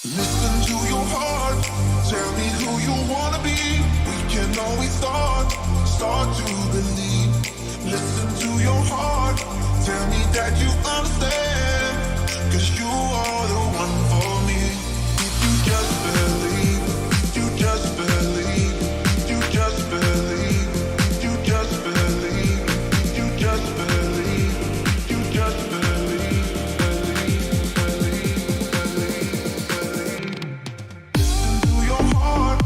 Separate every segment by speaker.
Speaker 1: Listen to your heart, tell me who you wanna be. We can always start to believe. Listen to your heart, tell me that you understand. Cause you are the one for me. If you just believe, if you just believe, if you just believe, if you just believe, if you just believe, if you just believe, Listen to your heart,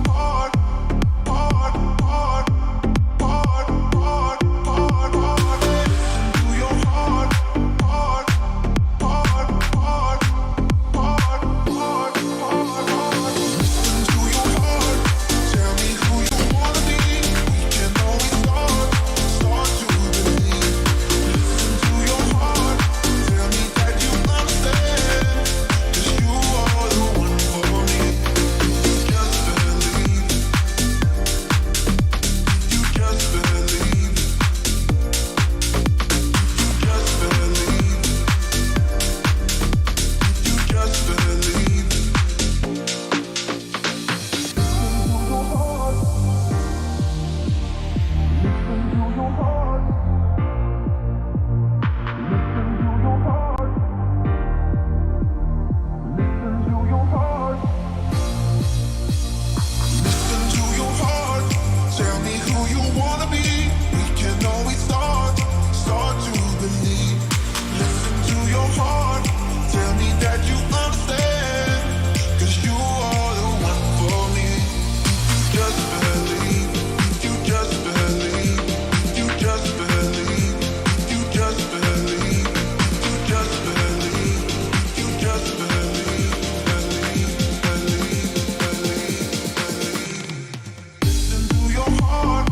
Speaker 1: heart, heart, heart, heart, heart, heart, heart. Listen to your heart, heart, heart, heart, heart, heart, heart. Listen to your heart, tell me who you wanna be. We can always start to believe. Listen to your heart, tell me that you understand. Cause you are the one for me. You just believe. You just believe. You just believe. You just believe. Listen to your heart, tell me who you wanna be. We can always start to believe. Listen to your heart, tell me that you understand. Cause you are the one for me. You just believe, you just believe, you just believe, you just believe, you just believe, you just believe, Listen to your heart,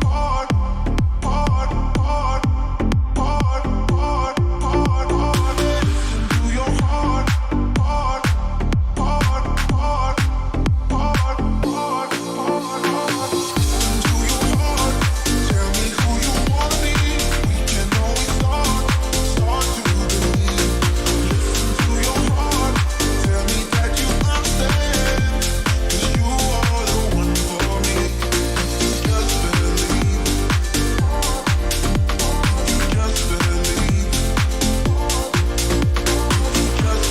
Speaker 1: heart, heart, heart, heart, heart, heart, heart. Listen to your heart, heart, heart, heart, heart, heart, heart, heart. Listen to your heart, tell me who you wanna be. We can always start to believe. Listen to your heart, tell me that you understand. Cause you are the one for me. You just believe. You just believe. You just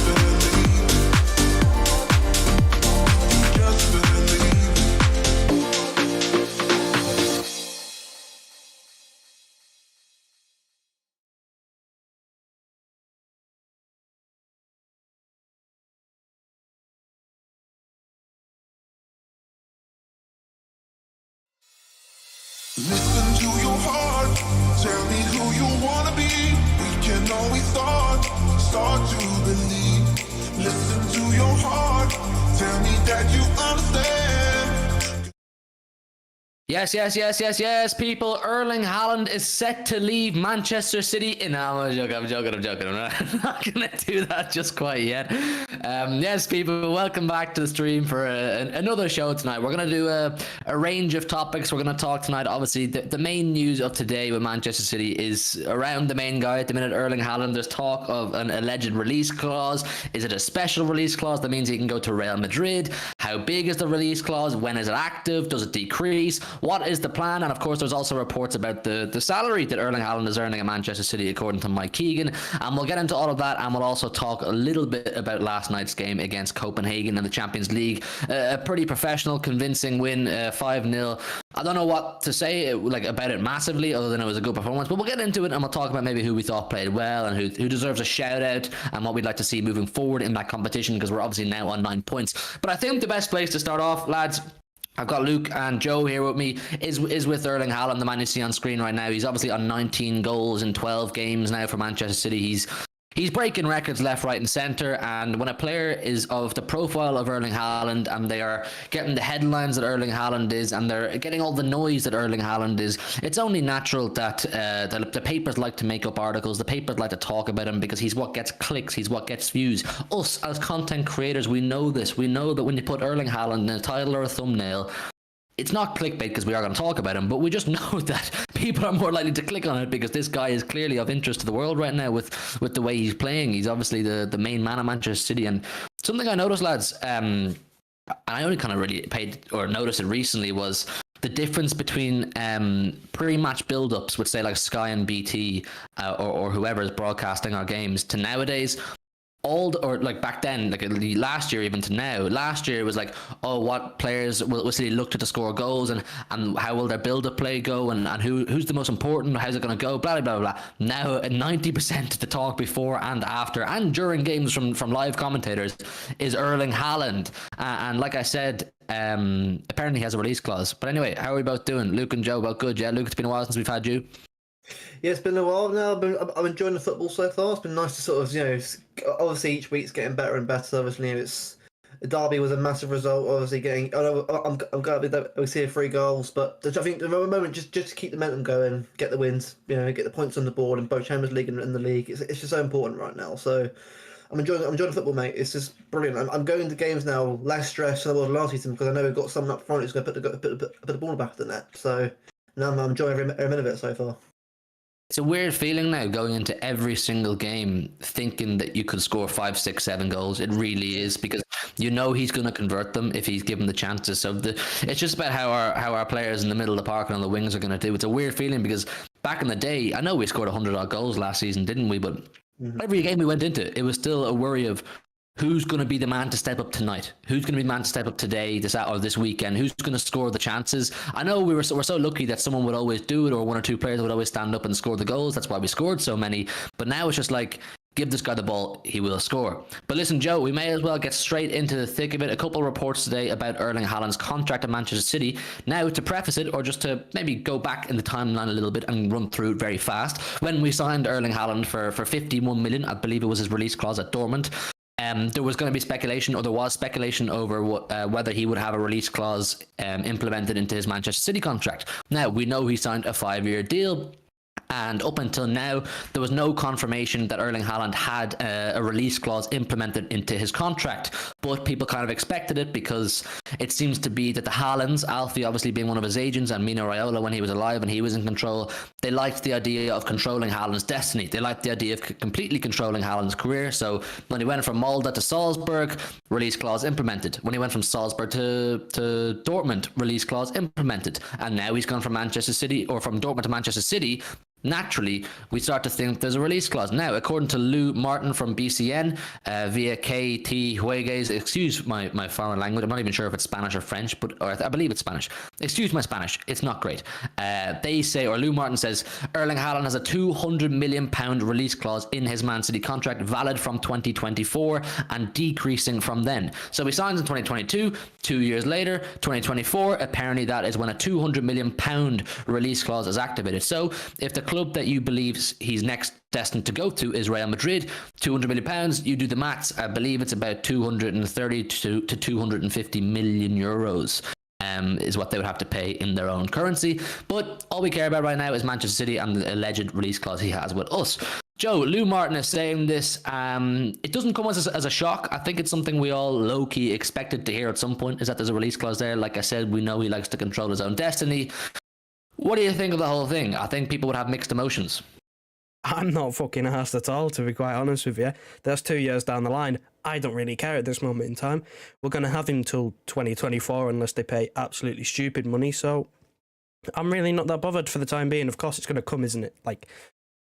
Speaker 1: believe. You just believe. Listen to your heart, tell me who you wanna be. We can always start to believe. Listen to your heart, tell me that you understand.
Speaker 2: Yes, people. Erling Haaland is set to leave Manchester City. No, I'm joking. I'm not going to do that just quite yet. Yes, people, welcome back to the stream for another show tonight. We're going to do a range of topics. We're going to talk tonight. Obviously, the main news of today with Manchester City is around the main guy at the minute, Erling Haaland. There's talk of an alleged release clause. Is it a special release clause that means he can go to Real Madrid? How big is the release clause? When is it active? Does it decrease? What is the plan? And of course, there's also reports about the salary that Erling Haaland is earning at Manchester City, according to Mike Keegan. And we'll get into all of that, and we'll also talk a little bit about last night's game against Copenhagen in the Champions League. A pretty professional, convincing win, 5-0. I don't know what to say about it massively, other than it was a good performance. But we'll get into it, and we'll talk about maybe who we thought played well and who deserves a shout out, and what we'd like to see moving forward in that competition, because we're obviously now on 9 points. But I think the best place to start off, lads, I've got Luke and Joe here with me, is with Erling Haaland, the man you see on screen right now. He's obviously on 19 goals in 12 games now for Manchester City. He's breaking records left, right, and centre. And when a player is of the profile of Erling Haaland, and they are getting the headlines that Erling Haaland is, and they're getting all the noise that Erling Haaland is, it's only natural that the papers like to make up articles. The papers like to talk about him because he's what gets clicks, he's what gets views. Us as content creators, we know this. We know that when you put Erling Haaland in a title or a thumbnail, it's not clickbait because we are going to talk about him, but we just know that people are more likely to click on it because this guy is clearly of interest to the world right now with the way he's playing. He's obviously the main man of Manchester City. And something I noticed, lads, and I only kind of really paid or noticed it recently, was the difference between pre-match build-ups with, say, like Sky and BT or whoever is broadcasting our games to nowadays. Or like back then, like last year even to now. Last year it was like, oh, what players will City look to score goals, and how will their build-up play go, and who's the most important, how's it going to go, blah, blah, blah, blah. Now 90% of the talk before and after and during games from live commentators is Erling Haaland. And like I said, apparently he has a release clause. But anyway, how are we both doing? Luke and Joe, both good? Yeah, Luke, it's been a while since we've had you.
Speaker 3: Yeah, it's been a while now. I'm enjoying the football so far. It's been nice to sort of, obviously each week's getting better and better. Obviously, it's Derby was a massive result. Obviously, I'm glad that we see 3 goals, but I think at the moment just to keep the momentum going, get the wins, get the points on the board in both Champions League and the league. It's just so important right now. So I'm enjoying football, mate. It's just brilliant. I'm going to games now, less stress than I was last season because I know we've got someone up front who's going to put the ball back of the net. So now I'm enjoying every minute of it so far.
Speaker 2: It's a weird feeling now going into every single game thinking that you could score 5, 6, 7 goals. It really is, because he's going to convert them if he's given the chances. So it's just about how our players in the middle of the park and on the wings are going to do. It's a weird feeling because back in the day, I know we scored 100 odd goals last season, didn't we? But every game we went into, it was still a worry of who's going to be the man to step up tonight? Who's going to be the man to step up today, this weekend? Who's going to score the chances? I know we're so lucky that someone would always do it, or 1 or 2 players would always stand up and score the goals. That's why we scored so many. But now it's just like, give this guy the ball, he will score. But listen, Joe, we may as well get straight into the thick of it. A couple of reports today about Erling Haaland's contract at Manchester City. Now, to preface it, or just to maybe go back in the timeline a little bit and run through it very fast, when we signed Erling Haaland for 51 million, I believe it was his release clause at Dortmund, there was going to be speculation, or there was speculation over whether he would have a release clause implemented into his Manchester City contract. Now, we know he signed a 5-year deal, and up until now, there was no confirmation that Erling Haaland had a release clause implemented into his contract. But people kind of expected it because it seems to be that the Haalands, Alfie obviously being one of his agents, and Mino Raiola when he was alive and he was in control, they liked the idea of controlling Haaland's destiny. They liked the idea of completely controlling Haaland's career. So when he went from Molde to Salzburg, release clause implemented. When he went from Salzburg to Dortmund, release clause implemented. And now he's gone from Manchester City, or from Dortmund to Manchester City. Naturally, we start to think there's a release clause. Now, according to Lou Martin from BCN, via KT Huegues, excuse my foreign language, I'm not even sure if it's Spanish or French, or I believe it's Spanish. Excuse my Spanish, it's not great. They say, or Lou Martin says, Erling Haaland has a £200 million release clause in his Man City contract, valid from 2024 and decreasing from then. So he signs in 2022, 2 years later, 2024, apparently that is when a £200 million release clause is activated. So if the club that you believe he's next destined to go to is Real Madrid, £200 million, you do the maths, I believe it's about 230 to 250 million euros is what they would have to pay in their own currency. But all we care about right now is Manchester City and the alleged release clause he has with us. Joe, Lou Martin is saying this. It doesn't come as a shock. I think it's something we all low-key expected to hear at some point, is that there's a release clause there. Like I said, we know he likes to control his own destiny. What do you think of the whole thing? I think people would have mixed emotions.
Speaker 4: I'm not fucking arsed at all, to be quite honest with you. That's 2 years down the line. I don't really care at this moment in time. We're going to have him till 2024 unless they pay absolutely stupid money. So I'm really not that bothered for the time being. Of course, it's going to come, isn't it? Like,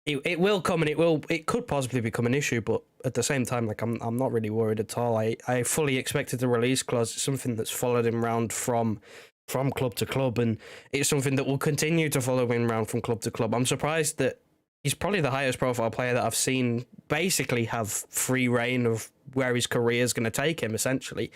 Speaker 4: it will come, and it could possibly become an issue. But at the same time, like, I'm not really worried at all. I fully expected the release clause. It's something that's followed him round from club to club, and it's something that will continue to follow him around from club to club. I'm surprised that he's probably the highest profile player that I've seen basically have free reign of where his career is going to take him, essentially.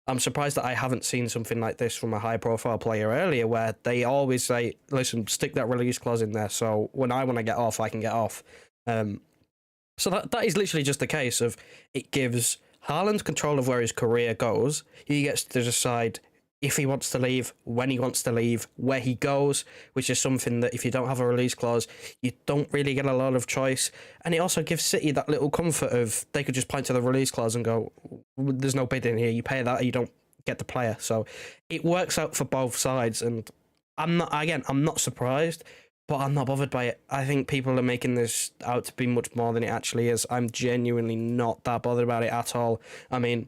Speaker 4: I'm surprised that I haven't seen something like this from a high profile player earlier, where they always say, listen, stick that release clause in there, so when I want to get off, I can get off. So that is literally just the case of, it gives Haaland control of where his career goes. He gets to decide if he wants to leave, when he wants to leave, where he goes, which is something that if you don't have a release clause, you don't really get a lot of choice. And it also gives City that little comfort of, they could just point to the release clause and go, there's no bidding here, you pay that, or you don't get the player. So it works out for both sides, and I'm not surprised, but I'm not bothered by it. I think people are making this out to be much more than it actually is. I'm genuinely not that bothered about it at all. I mean,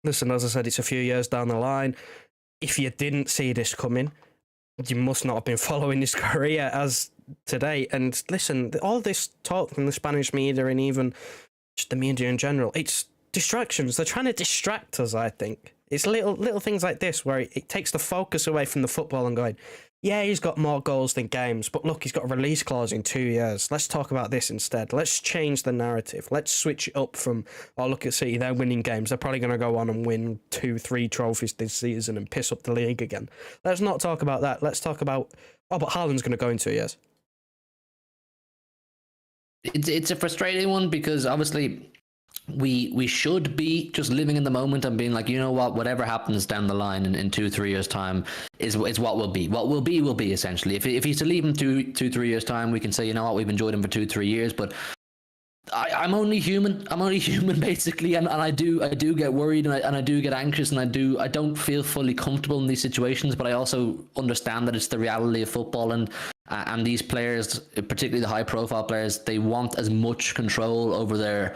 Speaker 4: listen, as I said, it's a few years down the line. If you didn't see this coming, you must not have been following his career as today. And listen, all this talk from the Spanish media and even just the media in general, it's distractions. They're trying to distract us, I think. It's little things like this where it takes the focus away from the football and going, yeah, he's got more goals than games, but look, he's got a release clause in 2 years. Let's talk about this instead. Let's change the narrative. Let's switch it up from, oh, look at City, they're winning games. They're probably going to go on and win 2-3 trophies this season and piss up the league again. Let's not talk about that. Let's talk about, oh, but Haaland's going to go in 2 years.
Speaker 2: It's a frustrating one because obviously we should be just living in the moment and being like, you know what, whatever happens down the line in 2-3 years time is what will be. What will be essentially. If he's to leave in 2-3 years time, we can say, you know what, we've enjoyed him for 2-3 years, but I'm only human. I'm only human basically, and I do get worried and I do get anxious, and I don't feel fully comfortable in these situations, but I also understand that it's the reality of football, and these players, particularly the high profile players, they want as much control over their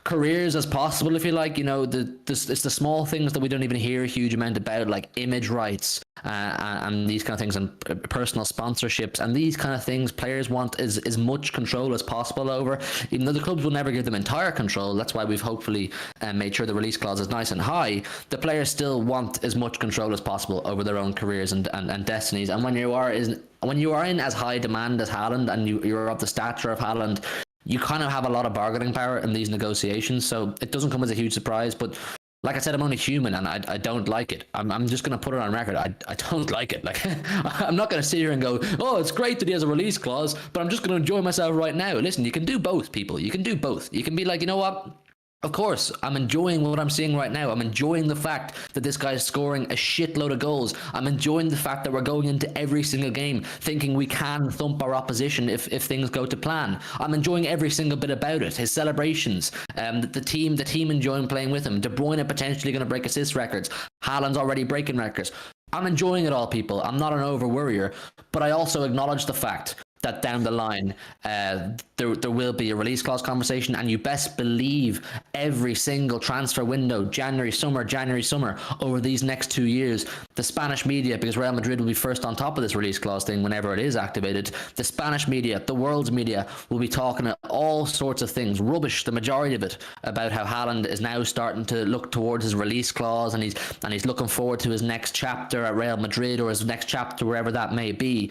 Speaker 2: careers as possible, if you like. You know, it's the small things that we don't even hear a huge amount about, like image rights and these kind of things, and personal sponsorships and these kind of things. Players want as much control as possible over, even though the clubs will never give them entire control. That's why we've hopefully made sure the release clause is nice and high. The players still want as much control as possible over their own careers and destinies. And when you are in as high demand as Haaland, and you're of the stature of Haaland, you kind of have a lot of bargaining power in these negotiations. So it doesn't come as a huge surprise, but like I said, I'm only human, and I don't like it. I'm just going to put it on record. I don't like it. Like, I'm not going to sit here and go, oh, it's great that he has a release clause, but I'm just going to enjoy myself right now. Listen, you can do both, people. You can do both. You can be like, you know what? Of course, I'm enjoying what I'm seeing right now. I'm enjoying the fact that this guy is scoring a shitload of goals. I'm enjoying the fact that we're going into every single game thinking we can thump our opposition if things go to plan. I'm enjoying every single bit about it. His celebrations, the team enjoying playing with him. De Bruyne potentially going to break assist records. Haaland's already breaking records. I'm enjoying it all, people. I'm not an over-worrier, but I also acknowledge the fact that down the line there will be a release clause conversation, and you best believe every single transfer window, January summer over these next 2 years, the Spanish media, because Real Madrid will be first on top of this release clause thing whenever it is activated, the Spanish media, the world's media will be talking all sorts of things, rubbish, the majority of it, about how Haaland is now starting to look towards his release clause, and he's looking forward to his next chapter at Real Madrid, or his next chapter wherever that may be.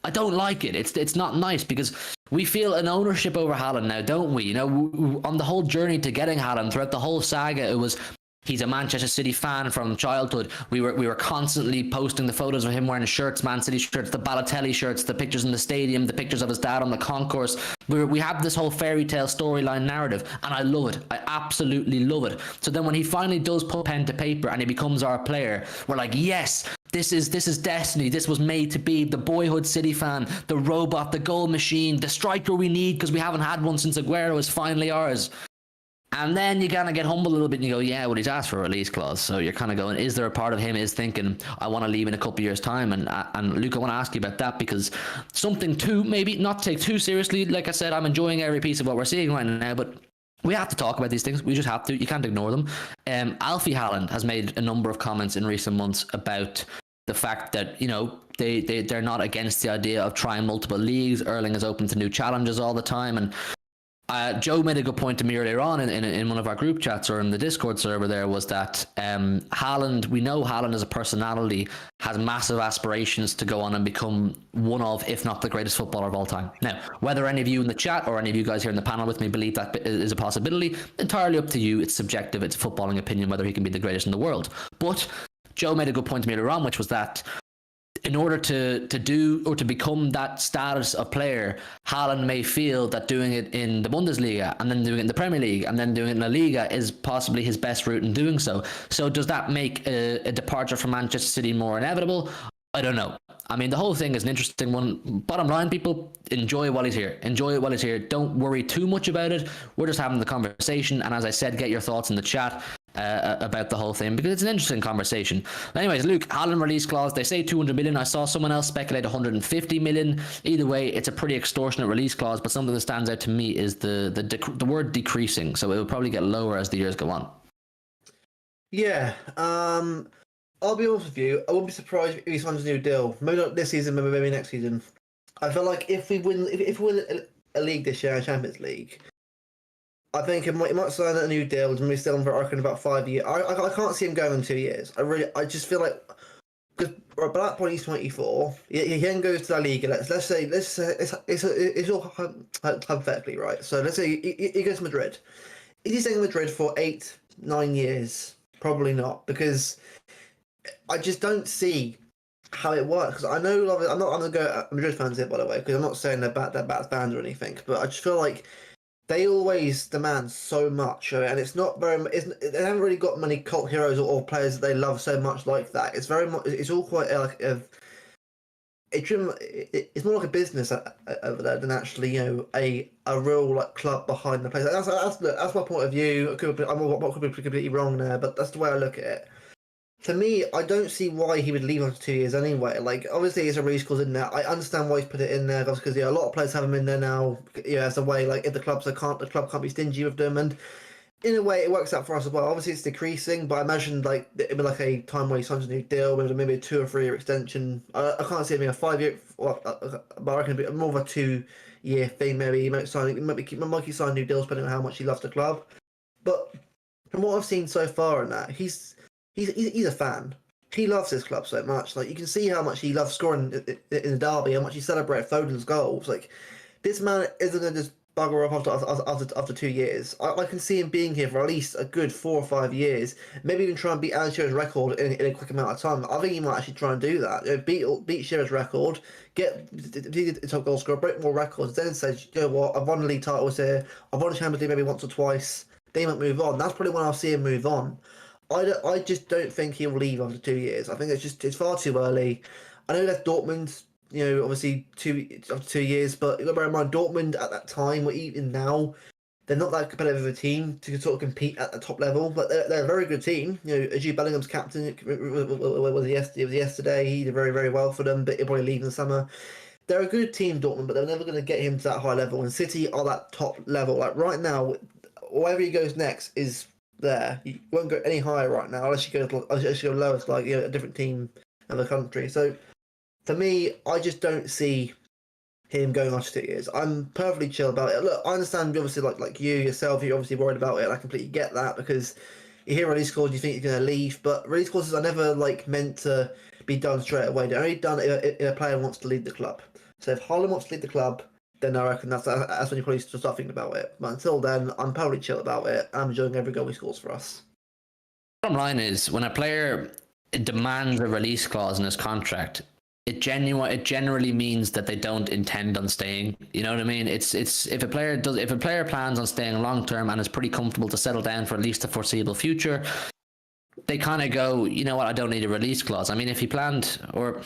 Speaker 2: I don't like it. It's not nice, because we feel an ownership over Haaland now, don't we? You know, on the whole journey to getting Haaland, throughout the whole saga, it was, he's a Manchester City fan from childhood. We were constantly posting the photos of him wearing shirts, Man City shirts, the Balotelli shirts, the pictures in the stadium, the pictures of his dad on the concourse. We have this whole fairy tale storyline narrative, and I love it. I absolutely love it. So then when he finally does put pen to paper and he becomes our player, we're like, yes, this is destiny. This was made to be the boyhood City fan, the robot, the goal machine, the striker we need because we haven't had one since Aguero is finally ours. And then you kind of get humble a little bit and you go, yeah, well, he's asked for a release clause. So you're kind of going, is there a part of him is thinking, I want to leave in a couple of years' time? And Luke, I want to ask you about that, because something to maybe not take too seriously. Like I said, I'm enjoying every piece of what we're seeing right now, but we have to talk about these things. We just have to. You can't ignore them. Alfie Haaland has made a number of comments in recent months about the fact that, you know, they're not against the idea of trying multiple leagues. Erling is open to new challenges all the time. And Joe made a good point to me earlier on in one of our group chats, or in the Discord server there, was that Haaland, we know Haaland as a personality has massive aspirations to go on and become one of, if not the greatest footballer of all time. Now, whether any of you in the chat or any of you guys here in the panel with me believe that is a possibility, entirely up to you. It's subjective. It's a footballing opinion whether he can be the greatest in the world. But Joe made a good point to me earlier on, which was that in order to do or to become that status of player, Haaland may feel that doing it in the Bundesliga and then doing it in the Premier League and then doing it in La Liga is possibly his best route in doing so. So does that make a departure from Manchester City more inevitable? I don't know. I mean, the whole thing is an interesting one. Bottom line, people, enjoy it while he's here. Enjoy it while he's here. Don't worry too much about it. We're just having the conversation. And as I said, get your thoughts in the chat. about the whole thing, because it's an interesting conversation. Anyways, Luke, Haaland release clause, they say 200 million. I saw someone else speculate 150 million. Either way, it's a pretty extortionate release clause, but something that stands out to me is the word decreasing, so it will probably get lower as the years go on.
Speaker 3: Yeah, I'll be honest with you, I wouldn't be surprised if he signs a new deal. Maybe not this season, maybe next season. I feel like if we win a league this year, a Champions League, I think he might sign a new deal and be still on for I reckon about 5 years. I can't see him going in 2 years. I just feel like, because by that point he's 24. He then goes to La Liga. Let's say it's all hypothetically, right? So let's say he goes to Madrid. Is he staying in Madrid for 8-9 years? Probably not, because I just don't see how it works. I know I'm not going to go at Madrid fans here, by the way, because I'm not saying they're bad fans or anything, but I just feel like they always demand so much, and it's not very. They haven't really got many cult heroes or players that they love so much like that. It's very much. It's all quite like it's more like a business over there than actually, a real like club behind the place. That's my point of view. I could be completely wrong there, but that's the way I look at it. For me, I don't see why he would leave after 2 years anyway. Like, obviously, it's a release clause in there. I understand why he's put it in there, because a lot of players have him in there now. As a way, like, if the club can't be stingy with them, and in a way, it works out for us as well. Obviously, it's decreasing, but I imagine like it'd be like a time where he signs a new deal, maybe a 2 or 3 year extension. I can't see it being a 5 year, but I reckon it'd be more of a 2 year thing. Maybe he might sign new deals depending on how much he loves the club. But from what I've seen so far in that, he's a fan. He loves his club so much. Like, you can see how much he loves scoring in the derby, how much he celebrates Foden's goals. Like, this man isn't going to just bugger off after 2 years. I can see him being here for at least a good 4 or 5 years. Maybe even try and beat Alan Shearer's record in a quick amount of time. I think he might actually try and do that. Beat Shearer's record, get the top goal scorer, break more records, then say, you know what, I've won the league titles here, I've won the Champions League maybe once or twice. They might move on. That's probably when I'll see him move on. I just don't think he'll leave after 2 years. I think it's far too early. I know he left Dortmund, obviously after 2 years, but you've got to bear in mind, Dortmund at that time, or even now, they're not that competitive of a team to sort of compete at the top level, but they're a very good team. Jude Bellingham's captain was yesterday. He did very, very well for them, but he'll probably leave in the summer. They're a good team, Dortmund, but they're never going to get him to that high level. And City are that top level. Like, right now, wherever he goes next is there. You won't go any higher right now unless you go lowest, like a different team in the country. So for me, I just don't see him going after 2 years. I'm perfectly chill about it. Look, I understand, obviously, like you yourself, you're obviously worried about it. I completely get that, because you hear release clause, you think you're going to leave, but release clauses are never meant to be done straight away. They're only done if a player wants to leave the club. So if Haaland wants to leave the club, then I reckon that's when you probably start thinking about it. But until then, I'm perfectly chill about it. I'm enjoying every goal he scores for us.
Speaker 2: Bottom line is, when a player demands a release clause in his contract, it generally means that they don't intend on staying. You know what I mean? It's if a player plans on staying long term and is pretty comfortable to settle down for at least the foreseeable future, they kind of go, you know what, I don't need a release clause. I mean, if he planned, or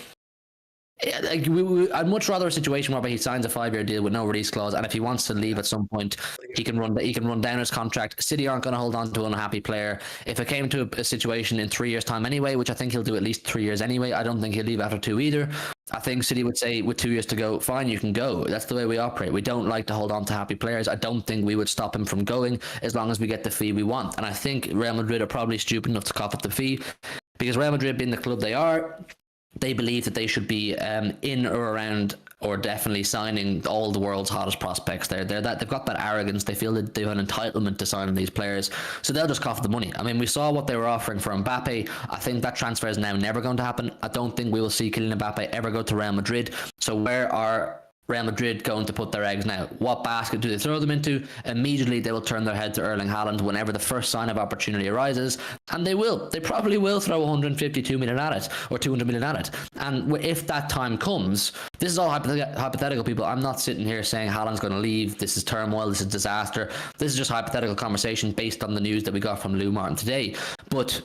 Speaker 2: I'd much rather a situation whereby he signs a 5-year deal with no release clause, and if he wants to leave at some point, he can run down his contract. City aren't going to hold on to an unhappy player. If it came to a situation in 3 years' time anyway, which I think he'll do at least 3 years anyway, I don't think he'll leave after 2 either. I think City would say, with 2 years to go, fine, you can go. That's the way we operate. We don't like to hold on to happy players. I don't think we would stop him from going as long as we get the fee we want. And I think Real Madrid are probably stupid enough to cough up the fee, because Real Madrid, being the club they are, they believe that they should be in or around, or definitely signing all the world's hottest prospects. They've got that arrogance. They feel that they have an entitlement to signing these players, so they'll just cough the money. I mean, we saw what they were offering for Mbappe. I think that transfer is now never going to happen. I don't think we will see Kylian Mbappe ever go to Real Madrid. So where are Real Madrid going to put their eggs now? What basket do they throw them into? Immediately they will turn their head to Erling Haaland whenever the first sign of opportunity arises, and they probably will throw 152 million at it, or 200 million at it. And if that time comes, this is all hypothetical, people. I'm not sitting here saying Haaland's going to leave, this is turmoil, this is disaster. This is just hypothetical conversation based on the news that we got from Lou Martin today. But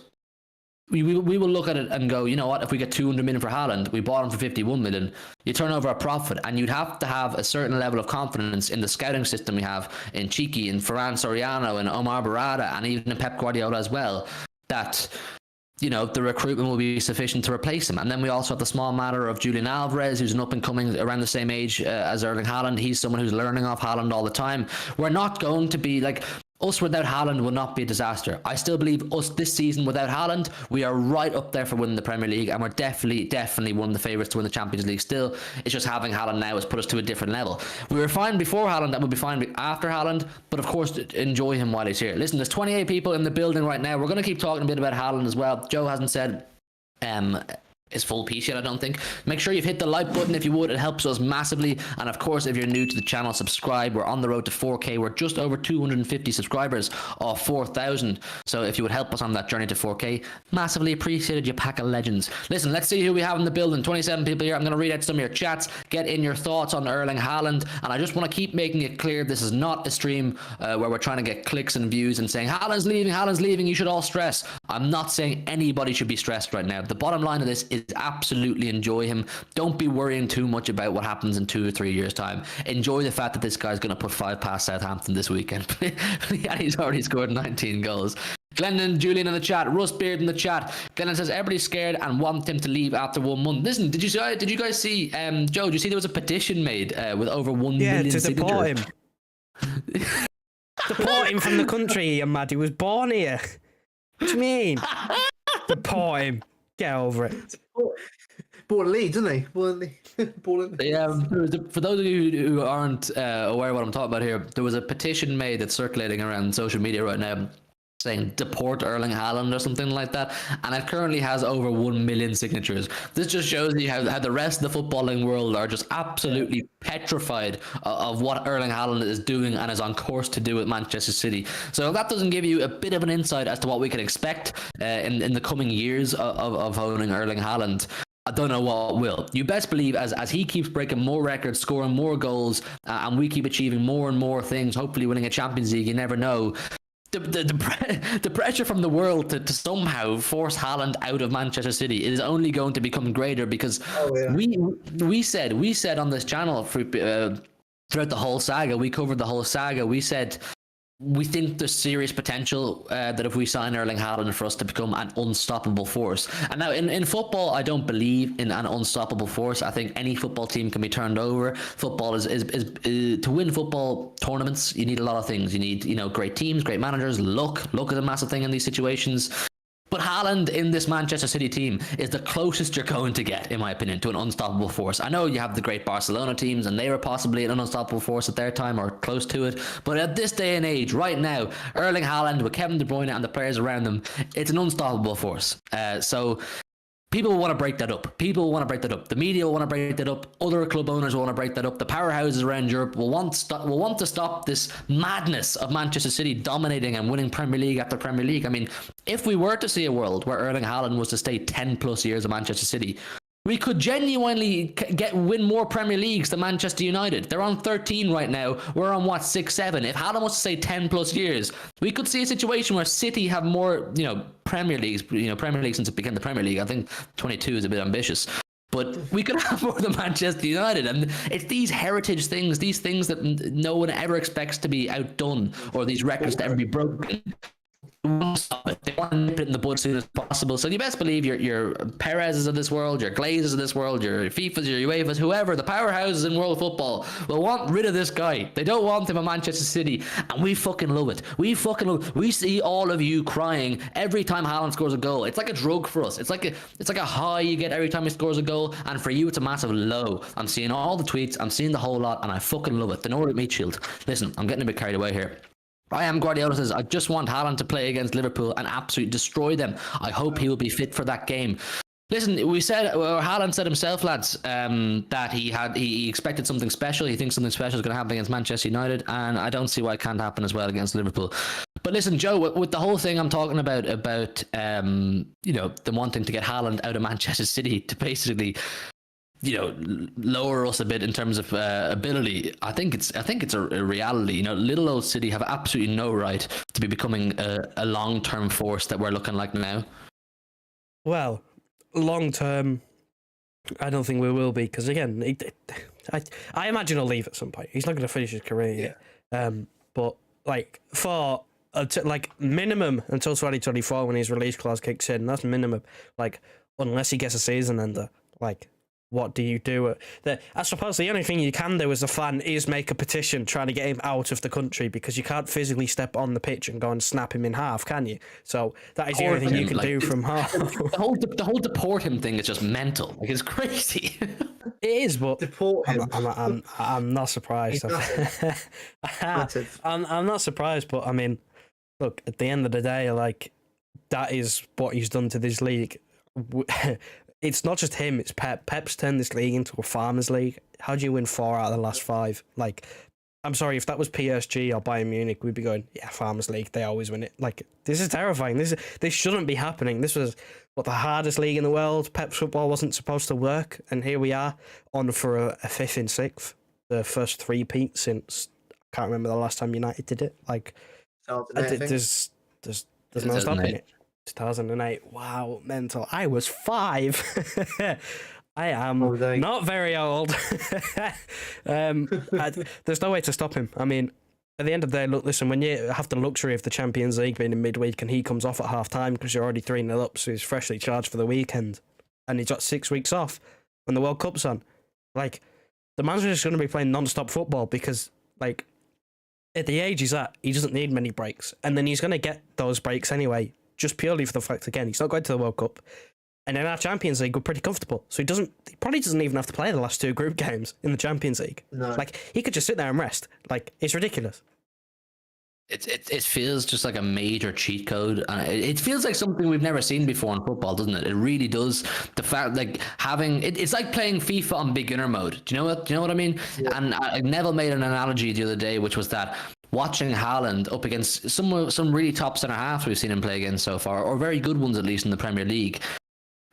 Speaker 2: we will look at it and go, you know what, if we get 200 million for Haaland, we bought him for 51 million, you turn over a profit, and you'd have to have a certain level of confidence in the scouting system we have in Cheeky, in Ferran Soriano, and Omar Barada, and even in Pep Guardiola as well, that, you know, the recruitment will be sufficient to replace him. And then we also have the small matter of Julian Alvarez, who's an up-and-coming around the same age as Erling Haaland. He's someone who's learning off Haaland all the time. We're not going to be like... Us without Haaland will not be a disaster. I still believe us this season without Haaland, we are right up there for winning the Premier League, and we're definitely one of the favourites to win the Champions League still. It's just having Haaland now has put us to a different level. We were fine before Haaland, and we'll be fine after Haaland, but of course, enjoy him while he's here. Listen, there's 28 people in the building right now. We're going to keep talking a bit about Haaland as well. Joe hasn't said... his full piece yet, I don't think. Make sure you've hit the like button if you would. It helps us massively. And of course, if you're new to the channel, subscribe. We're on the road to 4K. We're just over 250 subscribers off 4,000. So if you would help us on that journey to 4K, massively appreciated, you pack of legends. Listen, let's see who we have in the building. 27 people here. I'm going to read out some of your chats, get in your thoughts on Erling Haaland. And I just want to keep making it clear, this is not a stream where we're trying to get clicks and views and saying, Haaland's leaving, you should all stress. I'm not saying anybody should be stressed right now. The bottom line of this is absolutely enjoy him. Don't be worrying too much about what happens in 2 or 3 years' time. Enjoy the fact that this guy's going to put 5 past Southampton this weekend. And he's already scored 19 goals. Glennon, Julian in the chat, Rust Beard in the chat. Glennon says everybody's scared and want him to leave after 1 month. Listen, did you guys see, Joe, did you see there was a petition made with over 1 million
Speaker 4: to
Speaker 2: signatures?
Speaker 4: deport him. Deport him from the country, you mad. He was born here. What do you mean? Deport him. Get over it.
Speaker 3: Born in Leeds, isn't he? Born in Leeds.
Speaker 2: For those of you who aren't aware of what I'm talking about here, there was a petition made that's circulating around social media right now saying deport Erling Haaland or something like that, and it currently has over 1 million signatures. This just shows you how the rest of the footballing world are just absolutely petrified of what Erling Haaland is doing and is on course to do at Manchester City. So if that doesn't give you a bit of an insight as to what we can expect in the coming years of owning Erling Haaland, I don't know what will. You best believe as he keeps breaking more records, scoring more goals, and we keep achieving more and more things, hopefully winning a Champions League, you never know. The pressure from the world to somehow force Haaland out of Manchester City is only going to become greater because we said on this channel throughout the whole saga, we covered the whole saga, we said we think there's serious potential that if we sign Erling Haaland for us to become an unstoppable force. And now in football, I don't believe in an unstoppable force. I think any football team can be turned over. Football is to win football tournaments, you need a lot of things. You need, great teams, great managers, luck. Luck is a massive thing in these situations. But Haaland in this Manchester City team is the closest you're going to get, in my opinion, to an unstoppable force. I know you have the great Barcelona teams, and they were possibly an unstoppable force at their time or close to it. But at this day and age, right now, Erling Haaland with Kevin De Bruyne and the players around them, it's an unstoppable force. So people want to break that up. The media will want to break that up. Other club owners will want to break that up. The powerhouses around Europe will want to stop this madness of Manchester City dominating and winning Premier League after Premier League. I mean, if we were to see a world where Erling Haaland was to stay 10 plus years at Manchester City, we could genuinely win more Premier Leagues than Manchester United. They're on 13 right now. We're on 6, 7. If Haaland was to say 10 plus years, we could see a situation where City have more, Premier Leagues. Premier League since it became the Premier League. I think 22 is a bit ambitious. But we could have more than Manchester United. And it's these heritage things, these things that no one ever expects to be outdone or these records to ever be broken. They want to nip it in the bud as soon as possible. So you best believe your Perez's of this world, your Glazers of this world, your FIFAs, your UEFAs, whoever, the powerhouses in world football will want rid of this guy. They don't want him at Manchester City, and we fucking love it. We see all of you crying every time Haaland scores a goal. It's like a drug for us. It's like a high you get every time he scores a goal, and for you it's a massive low. I'm seeing all the tweets, I'm seeing the whole lot, and I fucking love it. The Nordic Meat Shield. Listen, I'm getting a bit carried away here. I am Guardiola says, I just want Haaland to play against Liverpool and absolutely destroy them. I hope he will be fit for that game. Listen, Haaland said himself, lads, that he expected something special. He thinks something special is going to happen against Manchester United, and I don't see why it can't happen as well against Liverpool. But listen, Joe, with the whole thing I'm talking about them wanting to get Haaland out of Manchester City to basically lower us a bit in terms of ability. I think it's a reality. Little old City have absolutely no right to be becoming a long-term force that we're looking like now.
Speaker 4: Well, long term, I don't think we will be because again, I imagine he'll leave at some point. He's not going to finish his career yet. But like for like minimum until 2024 when his release clause kicks in, that's minimum. Like unless he gets a season ender, like. What do you do? I suppose the only thing you can do as a fan is make a petition trying to get him out of the country because you can't physically step on the pitch and go and snap him in half, can you? So that is the only thing you can do from half.
Speaker 2: The whole deport him thing is just mental. Like it's crazy.
Speaker 4: It is, but
Speaker 3: Deport him.
Speaker 4: I'm not surprised. I'm not surprised, but I mean, look, at the end of the day, like that is what he's done to this league. It's not just him, it's Pep. Pep's turned this league into a farmers league. How do you win 4 out of the last 5? Like, I'm sorry, if that was PSG or Bayern Munich, we'd be going, yeah, farmers league, they always win it. Like, this is terrifying. This shouldn't be happening. This was, the hardest league in the world. Pep's football wasn't supposed to work, and here we are, on for a 5th and 6th. The first 3-peat since, I can't remember the last time United did it. Like, there's no stopping it. 2008. Wow, mental. I was 5. I am not very old. There's no way to stop him. I mean, at the end of the day, look, listen, when you have the luxury of the Champions League being in midweek and he comes off at half time because you're already 3-0 up, so he's freshly charged for the weekend, and he's got 6 weeks off when the World Cup's on. Like, the man's just going to be playing non-stop football because, like, at the age he's at, he doesn't need many breaks. And then he's going to get those breaks anyway, just purely for the fact, again, he's not going to the World Cup. And in our Champions League, we're pretty comfortable. So he probably doesn't even have to play the last 2 group games in the Champions League.
Speaker 3: No.
Speaker 4: Like, he could just sit there and rest. Like, it's ridiculous.
Speaker 2: It feels just like a major cheat code. It feels like something we've never seen before in football, doesn't it? It really does. The fact, like having it's like playing FIFA on beginner mode. Do you know what I mean? Yeah. And Neville made an analogy the other day, which was that watching Haaland up against some really top centre halves we've seen him play against so far, or very good ones at least in the Premier League.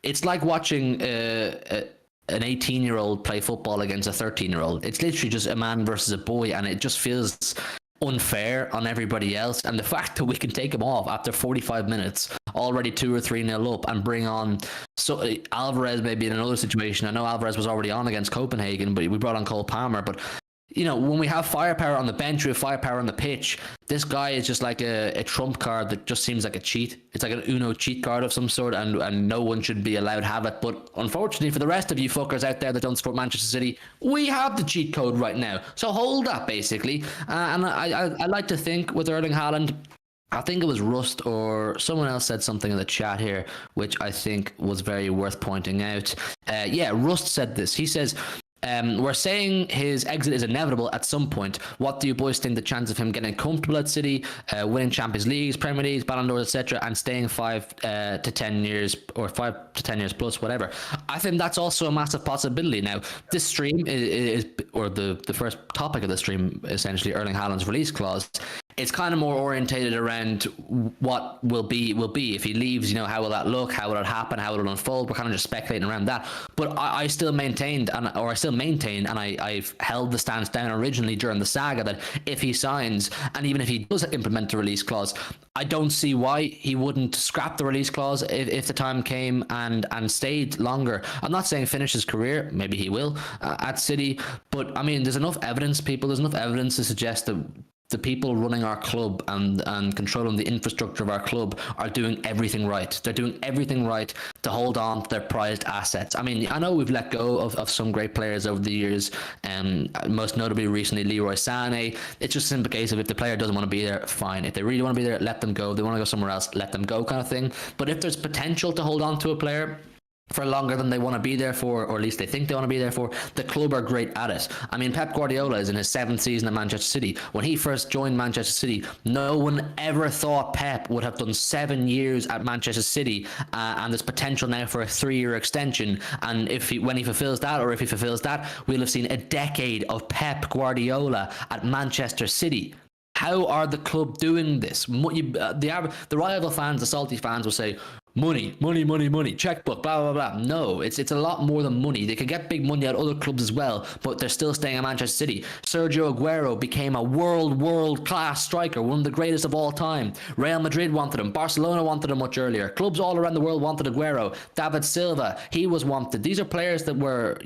Speaker 2: It's like watching an 18-year-old play football against a 13-year-old. It's literally just a man versus a boy, and it just feels unfair on everybody else. And the fact that we can take him off after 45 minutes, already 2 or 3-0 up, and bring on Alvarez maybe in another situation. I know Alvarez was already on against Copenhagen, but we brought on Cole Palmer. But you know, when we have firepower on the bench, we have firepower on the pitch. This guy is just like a trump card that just seems like a cheat. It's like an Uno cheat card of some sort, and no one should be allowed to have it. But unfortunately for the rest of you fuckers out there that don't support Manchester City, we have the cheat code right now. So hold that, basically. And I like to think with Erling Haaland, I think it was Rust or someone else said something in the chat here, which I think was very worth pointing out. Rust said this. He says, we're saying his exit is inevitable at some point. What do you boys think the chance of him getting comfortable at City, winning Champions Leagues, Premier Leagues, Ballon d'Ors, etc., and staying 5 to 10 years or 5 to 10 years plus, whatever? I think that's also a massive possibility. Now, this stream is or the first topic of the stream, essentially Erling Haaland's release clause. It's kind of more orientated around what will be if he leaves. You know, how will that look? How will it happen? How will it unfold? We're kind of just speculating around that. But I still maintain, and I've held the stance down originally during the saga that if he signs, and even if he does implement the release clause, I don't see why he wouldn't scrap the release clause if the time came and stayed longer. I'm not saying finish his career. Maybe he will at City. But I mean, there's enough evidence to suggest that the people running our club and controlling the infrastructure of our club are doing everything right. They're doing everything right to hold on to their prized assets. I mean, I know we've let go of some great players over the years, most notably recently Leroy Sané. It's just a simple case of if the player doesn't want to be there, fine. If they really want to be there, let them go. If they want to go somewhere else, let them go, kind of thing. But if there's potential to hold on to a player for longer than they want to be there for, or at least they think they want to be there for, the club are great at it. I mean, Pep Guardiola is in his 7th season at Manchester City. When he first joined Manchester City, no one ever thought Pep would have done 7 years at Manchester City, and there's potential now for a 3-year extension. And when he fulfills that, we'll have seen a decade of Pep Guardiola at Manchester City. How are the club doing this? The rival fans, the salty fans will say, money, checkbook, blah, blah, blah. No, it's a lot more than money. They could get big money at other clubs as well, but they're still staying at Manchester City. Sergio Aguero became a world class striker, one of the greatest of all time. Real Madrid wanted him. Barcelona wanted him much earlier. Clubs all around the world wanted Aguero. David Silva, he was wanted. These are players that were,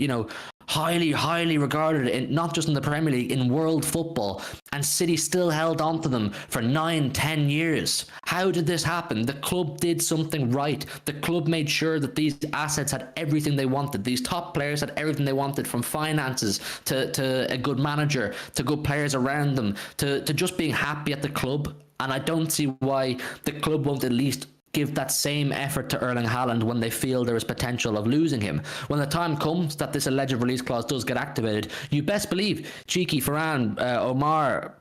Speaker 2: highly regarded, in not just in the Premier League, in world football, and City still held on to them for 9-10 years. How did this happen? The club did something right. The club made sure that these assets had everything they wanted. These top players had everything they wanted, from finances to a good manager, to good players around them, to just being happy at the club. And I don't see why the club won't at least give that same effort to Erling Haaland when they feel there is potential of losing him. When the time comes that this alleged release clause does get activated, you best believe Cheeky, Varane, Omar,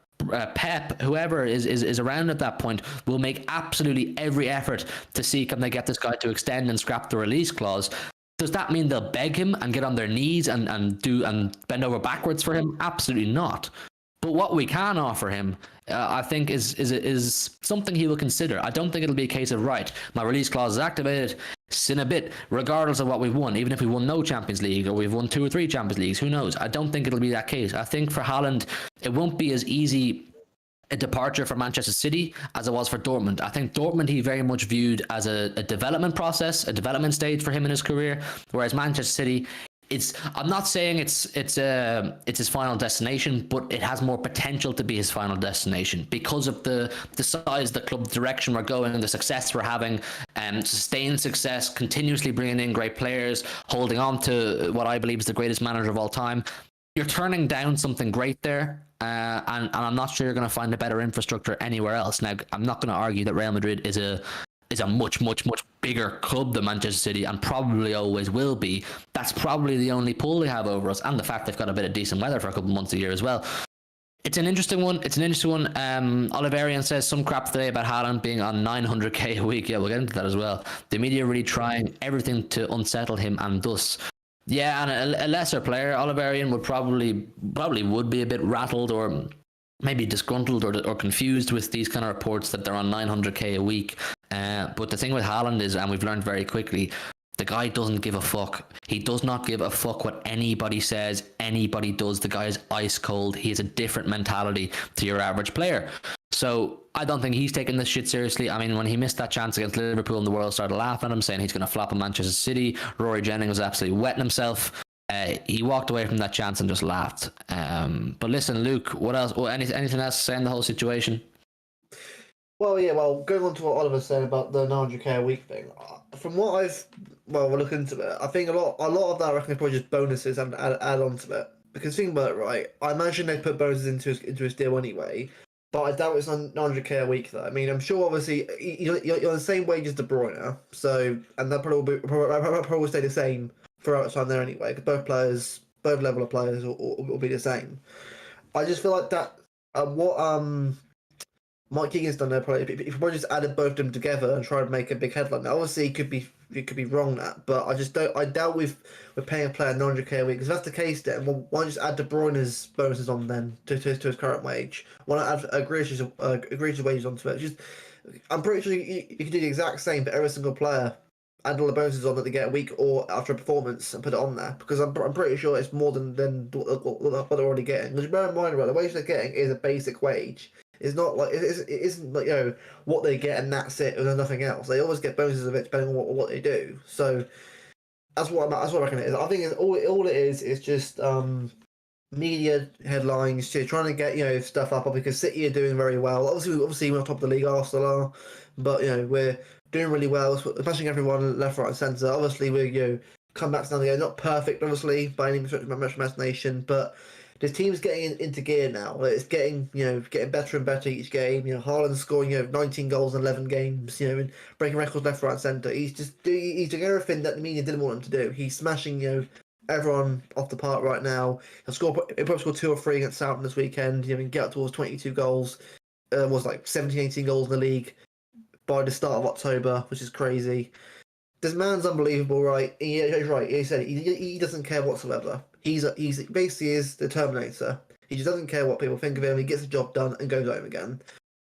Speaker 2: Pep, whoever is around at that point, will make absolutely every effort to see can they get this guy to extend and scrap the release clause. Does that mean they'll beg him and get on their knees and bend over backwards for him? Absolutely not. But what we can offer him, I think, is something he will consider. I don't think it'll be a case of, right, my release clause is activated, sin a bit, regardless of what we've won. Even if we won no Champions League, or we've won 2 or 3 Champions Leagues, who knows? I don't think it'll be that case. I think for Haaland, it won't be as easy a departure for Manchester City as it was for Dortmund. I think Dortmund he very much viewed as a development process, a development stage for him in his career, whereas Manchester City, I'm not saying it's his final destination, but it has more potential to be his final destination because of the size of the club, the direction we're going, the success we're having, sustained success, continuously bringing in great players, holding on to what I believe is the greatest manager of all time. You're turning down something great there, and I'm not sure you're going to find a better infrastructure anywhere else. Now, I'm not going to argue that Real Madrid is a much bigger club than Manchester City, and probably always will be. That's probably the only pull they have over us, and the fact they've got a bit of decent weather for a couple of months a year as well. It's an interesting one. Oliverian says some crap today about Haaland being on 900k a week. Yeah, we'll get into that as well. The media really trying everything to unsettle him, and thus, yeah, and a lesser player, Oliverian, would probably would be a bit rattled or maybe disgruntled or confused with these kind of reports that they're on 900k a week. But the thing with Haaland is, and we've learned very quickly, the guy doesn't give a fuck. He does not give a fuck what anybody says, anybody does. The guy is ice cold. He has a different mentality to your average player. So I don't think he's taking this shit seriously. I mean, when he missed that chance against Liverpool and the world started laughing at him, saying he's going to flop in Manchester City, Rory Jennings was absolutely wetting himself. He walked away from that chance and just laughed. But listen, Luke, what else? Anything else to say in the whole situation?
Speaker 3: Well, yeah, going on to what Oliver said about the 900k a week thing, from what we'll look into it, I think a lot of that I reckon is probably just bonuses and add on to it. Because think about it, right, I imagine they put bonuses into his deal anyway, but I doubt it's on 900k a week though. I mean, I'm sure obviously you're on the same wage as De Bruyne, so, and that probably will stay the same throughout time there anyway, because both level of players will be the same. I just feel like that, Mike Keegan's done there, probably if you probably just added both of them together and tried to make a big headline. Now, obviously, it could be wrong that, but I doubt we're paying a player 900k a week. Because if that's the case, then why not just add De Bruyne's bonuses on then to his current wage? Why not add egregious wages onto it? I'm pretty sure you can do the exact same for every single player. Add all the bonuses on that they get a week or after a performance and put it on there, because I'm pretty sure it's more than what they're already getting. Because bear in mind, right, the wage they're getting is a basic wage. It's not like it isn't like what they get and that's it, and there's nothing else. They always get bonuses of it depending on what they do. So that's what I reckon it is. I think all it is just media headlines, trying to get stuff up because City are doing very well. Obviously we're on top of the league, Arsenal are, but we're doing really well, smashing everyone left, right, and centre. Obviously we're comebacks now. They're not perfect, obviously, by any stretch of imagination, but this team's getting into gear now. It's getting better and better each game. Haaland's scoring 19 goals in 11 games. And breaking records left, right, and centre. He's doing everything that the media didn't want him to do. He's smashing everyone off the park right now. He'll probably score 2 or 3 against Southampton this weekend. Get up towards 22 goals. Was like 17, 18 goals in the league by the start of October, which is crazy. This man's unbelievable, right? He's right. He said he doesn't care whatsoever. He's basically is the Terminator. He just doesn't care what people think of him. He gets the job done and goes home again.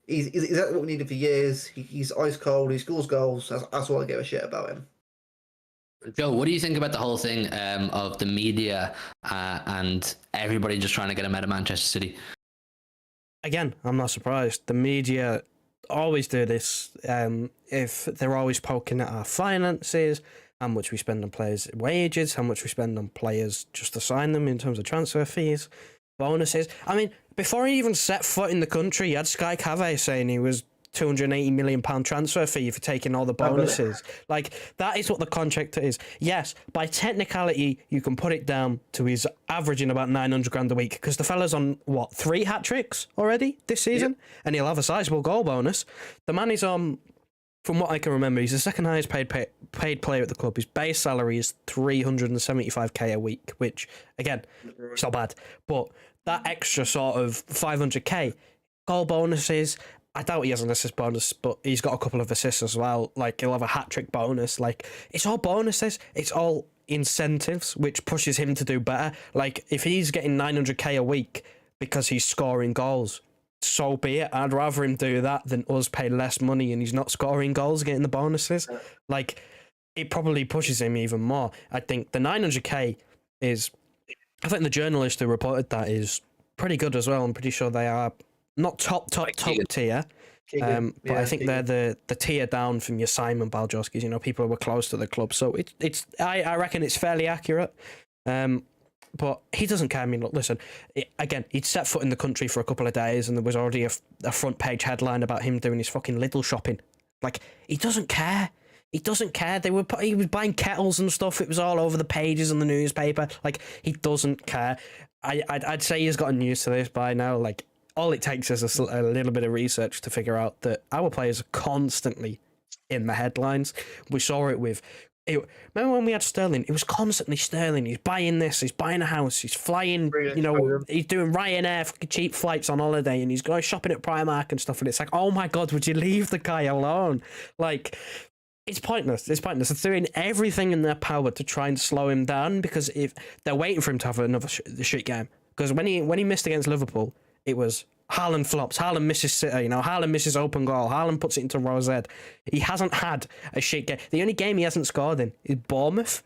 Speaker 3: he's exactly what we needed for years. He's ice cold. He scores goals. That's all I give a shit about him.
Speaker 2: Joe, what do you think about the whole thing of the media and everybody just trying to get him out of Manchester City?
Speaker 4: Again, I'm not surprised. The media always do this. If they're always poking at our finances, how much we spend on players' wages, how much we spend on players just to sign them in terms of transfer fees, bonuses. I mean, before he even set foot in the country, you had Sky Cave saying he was £280 million transfer fee for taking all the bonuses. Like, that is what the contract is. Yes, by technicality, you can put it down to his averaging about 900 grand a week, because the fella's on, what, 3 hat-tricks already this season? Yep. And he'll have a sizable goal bonus. The man is on, from what I can remember, he's the second highest paid player at the club. His base salary is 375k a week, which, again, it's not bad. But that extra sort of 500k, goal bonuses, I doubt he has an assist bonus, but he's got a couple of assists as well. Like, he'll have a hat-trick bonus. Like, it's all bonuses. It's all incentives, which pushes him to do better. Like, if he's getting 900k a week because he's scoring goals, so be it. I'd rather him do that than us pay less money and he's not scoring goals, getting the bonuses. Like, it probably pushes him even more. I think the 900k is... I think the journalist who reported that is pretty good as well. I'm pretty sure they are not top tier, but I think they're the tier down from your Simon Baljoskis, you know, people who were close to the club. So I reckon it's fairly accurate. But he doesn't care. I mean, look, listen, again, he'd set foot in the country for a couple of days and there was already a front page headline about him doing his fucking Lidl shopping. Like, he doesn't care. He doesn't care. He was buying kettles and stuff. It was all over the pages in the newspaper. Like, he doesn't care. I'd say he's gotten used to this by now. Like, all it takes is a little bit of research to figure out that our players are constantly in the headlines. We saw it with... remember when we had Sterling? It was constantly Sterling. He's buying this. He's buying a house. He's flying, you know, he's doing Ryanair cheap flights on holiday and he's going shopping at Primark and stuff. And it's like, oh my God, would you leave the guy alone? Like... It's pointless. It's pointless. They're doing everything in their power to try and slow him down because if they're waiting for him to have another shit game. Because when he missed against Liverpool, it was Haaland flops, Haaland misses sitter, you know, Haaland misses open goal, Haaland puts it into Rosette. He hasn't had a shit game. The only game he hasn't scored in is Bournemouth.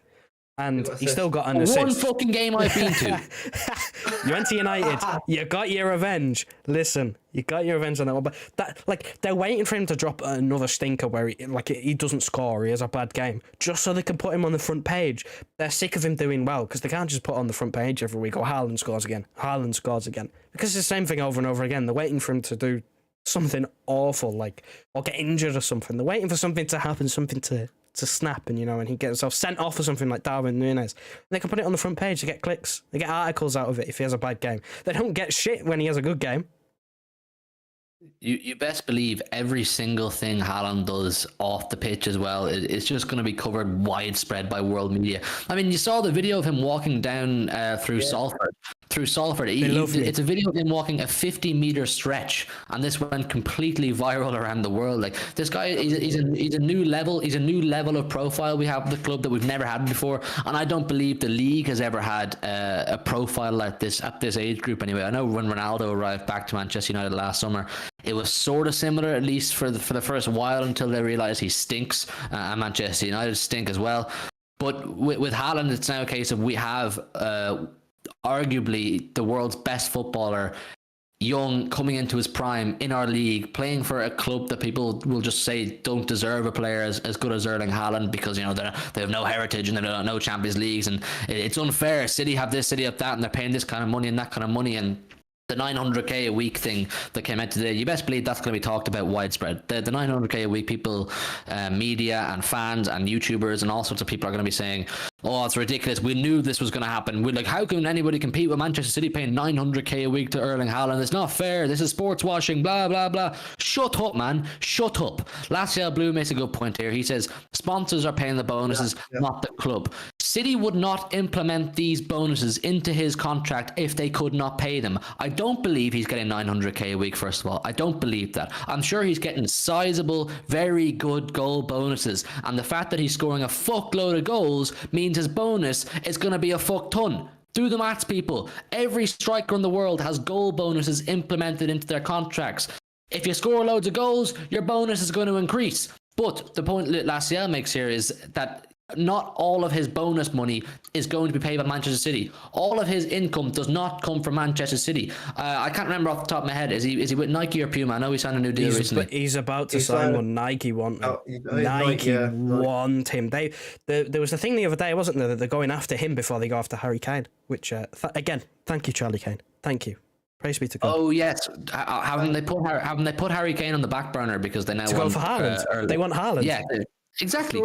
Speaker 4: And he's still got an assist.
Speaker 2: One fucking game I've been to.
Speaker 4: You went to United. You got your revenge. Listen, you got your revenge on that one. But that, like, they're waiting for him to drop another stinker where he doesn't score. He has a bad game, just so they can put him on the front page. They're sick of him doing well because they can't just put on the front page every week. Oh, Haaland scores again. Haaland scores again. Because it's the same thing over and over again. They're waiting for him to do something awful, like, or get injured or something. They're waiting for something to happen, something to snap, and, you know, and he gets himself sent off or something like Darwin Núñez. They can put it on the front page to get clicks. They get articles out of it if he has a bad game. They don't get shit when he has a good game.
Speaker 2: You best believe every single thing Haaland does off the pitch as well, it's just going to be covered widespread by world media. I mean, you saw the video of him walking down through Salford. It's a video of him walking a 50-meter stretch, and this went completely viral around the world. Like, this guy, he's a new level. He's a new level of profile we have at the club that we've never had before, and I don't believe the league has ever had a profile like this at this age group. Anyway, I know when Ronaldo arrived back to Manchester United last summer, it was sort of similar, at least for the first while, until they realised he stinks, and Manchester United stink as well. But with Haaland, it's now a case of we have arguably the world's best footballer, young, coming into his prime in our league, playing for a club that people will just say don't deserve a player as good as Erling Haaland because, you know, they have no heritage and they don't know Champions Leagues, and it's unfair. City have this, City have that, and they're paying this kind of money and that kind of money, and the 900k a week thing that came out today, you best believe that's going to be talked about widespread. The 900k a week people, media and fans and YouTubers and all sorts of people are going to be saying, oh, it's ridiculous. We knew this was going to happen. We're like, how can anybody compete with Manchester City paying 900k a week to Erling Haaland? It's not fair. This is sports washing, blah, blah, blah. Shut up, man. Shut up. Laciel Blue makes a good point here. He says, sponsors are paying the bonuses, not the club. City would not implement these bonuses into his contract if they could not pay them. I don't believe he's getting 900k a week, first of all. I don't believe that. I'm sure he's getting sizable, very good goal bonuses. And the fact that he's scoring a fuckload of goals means his bonus is going to be a fuck ton. Do the maths, people. Every striker in the world has goal bonuses implemented into their contracts. If you score loads of goals, your bonus is going to increase. But the point Laciel makes here is that not all of his bonus money is going to be paid by Manchester City. All of his income does not come from Manchester City. I can't remember off the top of my head. Is he with Nike or Puma? I know he signed a new deal recently.
Speaker 4: He's about to sign one. Nike want him. Nike want him. There was a thing the other day, wasn't there, that they're going after him before they go after Harry Kane. Which again, thank you, Charlie Kane. Thank you. Praise be to God.
Speaker 2: Oh yes, haven't they put Harry Kane on the back burner because they now
Speaker 4: to
Speaker 2: want
Speaker 4: go for Haaland? They want Haaland.
Speaker 2: Yeah, exactly.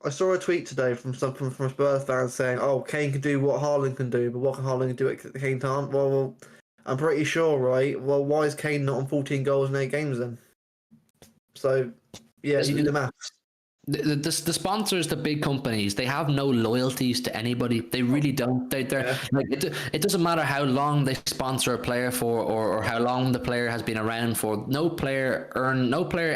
Speaker 3: I saw a tweet today from Spurs fans saying, "Oh, Kane can do what Haaland can do, but what can Haaland do that Kane can't?" Well, I'm pretty sure, right? Well, why is Kane not on 14 goals in 8 games then? So, yeah, you do the maths.
Speaker 2: The sponsors, the big companies, they have no loyalties to anybody. They really don't. They're like it doesn't matter how long they sponsor a player for, or how long the player has been around for. No player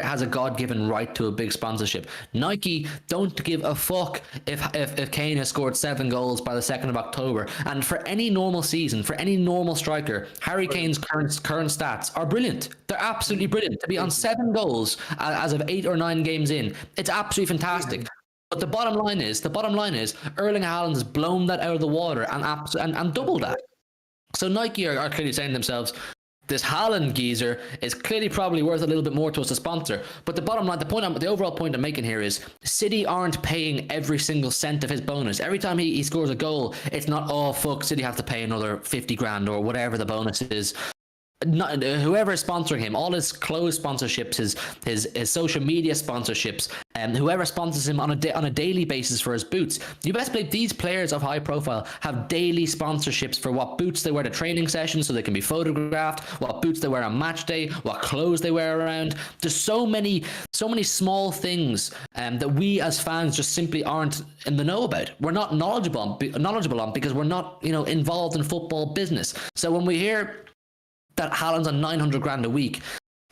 Speaker 2: has a God-given right to a big sponsorship. Nike don't give a fuck if Kane has scored 7 goals by the 2nd of October. And for any normal season, for any normal striker, Harry Kane's current stats are brilliant. They're absolutely brilliant. To be on 7 goals as of 8 or 9 games in, it's absolutely fantastic. But the bottom line is Erling Haaland has blown that out of the water and doubled that. So Nike are clearly saying to themselves, this Haaland geezer is clearly probably worth a little bit more to us to sponsor. But the bottom line, the overall point I'm making here is City aren't paying every single cent of his bonus. Every time he scores a goal, it's not, oh fuck, City have to pay another 50 grand or whatever the bonus is. Whoever is sponsoring him, all his clothes sponsorships, his social media sponsorships, and whoever sponsors him on a daily basis for his boots, you best believe these players of high profile have daily sponsorships for what boots they wear to training sessions so they can be photographed, what boots they wear on match day, what clothes they wear around. There's so many small things that we as fans just simply aren't in the know about. We're not knowledgeable on because we're not involved in football business. So when we hear that Haaland's on 900 grand a week,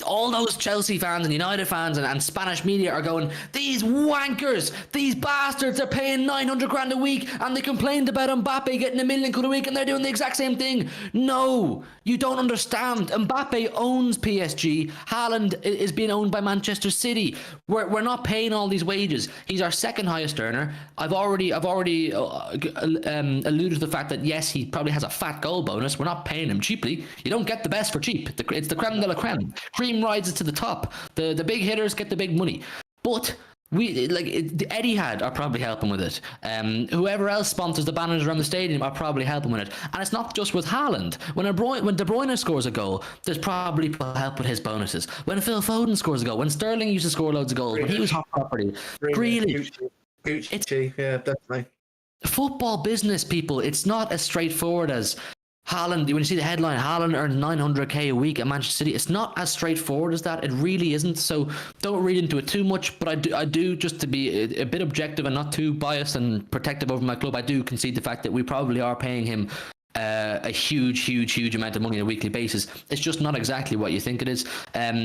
Speaker 2: all those Chelsea fans and United fans and Spanish media are going, these wankers, these bastards are paying 900 grand a week and they complained about Mbappe getting £1 million a week and they're doing the exact same thing. No, you don't understand. Mbappe owns PSG. Haaland is being owned by Manchester City. We're not paying all these wages. He's our second highest earner. I've already alluded to the fact that yes, he probably has a fat goal bonus. We're not paying him cheaply. You don't get the best for cheap. It's the creme de la creme. Cream rises to the top. The big hitters get the big money. But the Etihad are probably helping with it. Whoever else sponsors the banners around the stadium are probably helping with it. And it's not just with Haaland. When De Bruyne scores a goal, there's probably people help with his bonuses. When Phil Foden scores a goal, when Sterling used to score loads of goals, when he was hot property, Grealish.
Speaker 3: Yeah, definitely.
Speaker 2: Football business, people, it's not as straightforward as Haaland. When you see the headline, Haaland earns 900k a week at Manchester City, it's not as straightforward as that. It really isn't. So don't read into it too much. But I do just to be a bit objective and not too biased and protective over my club, I do concede the fact that we probably are paying him a huge amount of money on a weekly basis. It's just not exactly what you think it is.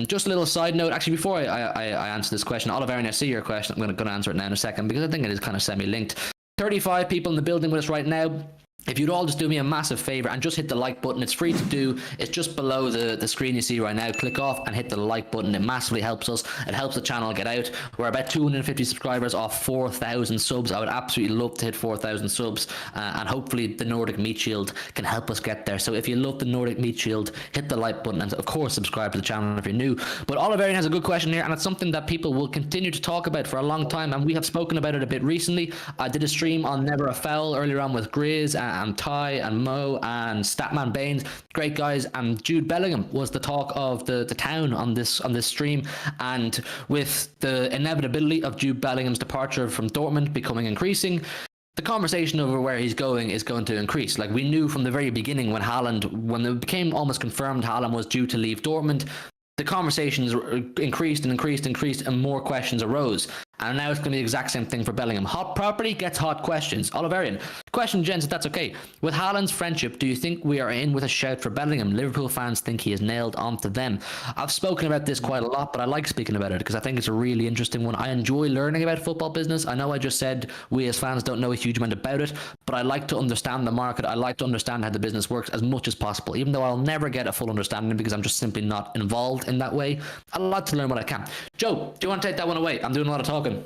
Speaker 2: Just a little side note, actually, before I answer this question, Oliver, and I see your question, I'm going to answer it now in a second because I think it is kind of semi-linked. 35 people in the building with us right now. If you'd all just do me a massive favor and just hit the like button, it's free to do. It's just below the screen you see right now. Click off and hit the like button. It massively helps us. It helps the channel get out. We're about 250 subscribers off 4,000 subs. I would absolutely love to hit 4,000 subs, and hopefully the Nordic Meat Shield can help us get there. So if you love the Nordic Meat Shield, hit the like button and of course subscribe to the channel if you're new. But Oliverian has a good question here, and it's something that people will continue to talk about for a long time, and we have spoken about it a bit recently. I did a stream on Never a Foul earlier on with Grizz and Ty and Mo and Statman Baines, great guys, and Jude Bellingham was the talk of the town on this stream. And with the inevitability of Jude Bellingham's departure from Dortmund becoming increasing, the conversation over where he's going is going to increase. Like we knew from the very beginning when it became almost confirmed Haaland was due to leave Dortmund, the conversations increased and more questions arose. And now it's going to be the exact same thing for Bellingham. Hot property gets hot questions. Oliverian. Question, gents, if that's okay. With Haaland's friendship, do you think we are in with a shout for Bellingham? Liverpool fans think he is nailed onto them. I've spoken about this quite a lot, but I like speaking about it because I think it's a really interesting one. I enjoy learning about football business. I know I just said we as fans don't know a huge amount about it, but I like to understand the market. I like to understand how the business works as much as possible, even though I'll never get a full understanding because I'm just simply not involved in that way. I like to learn what I can. Joe, do you want to take that one away? I'm doing a lot of talking.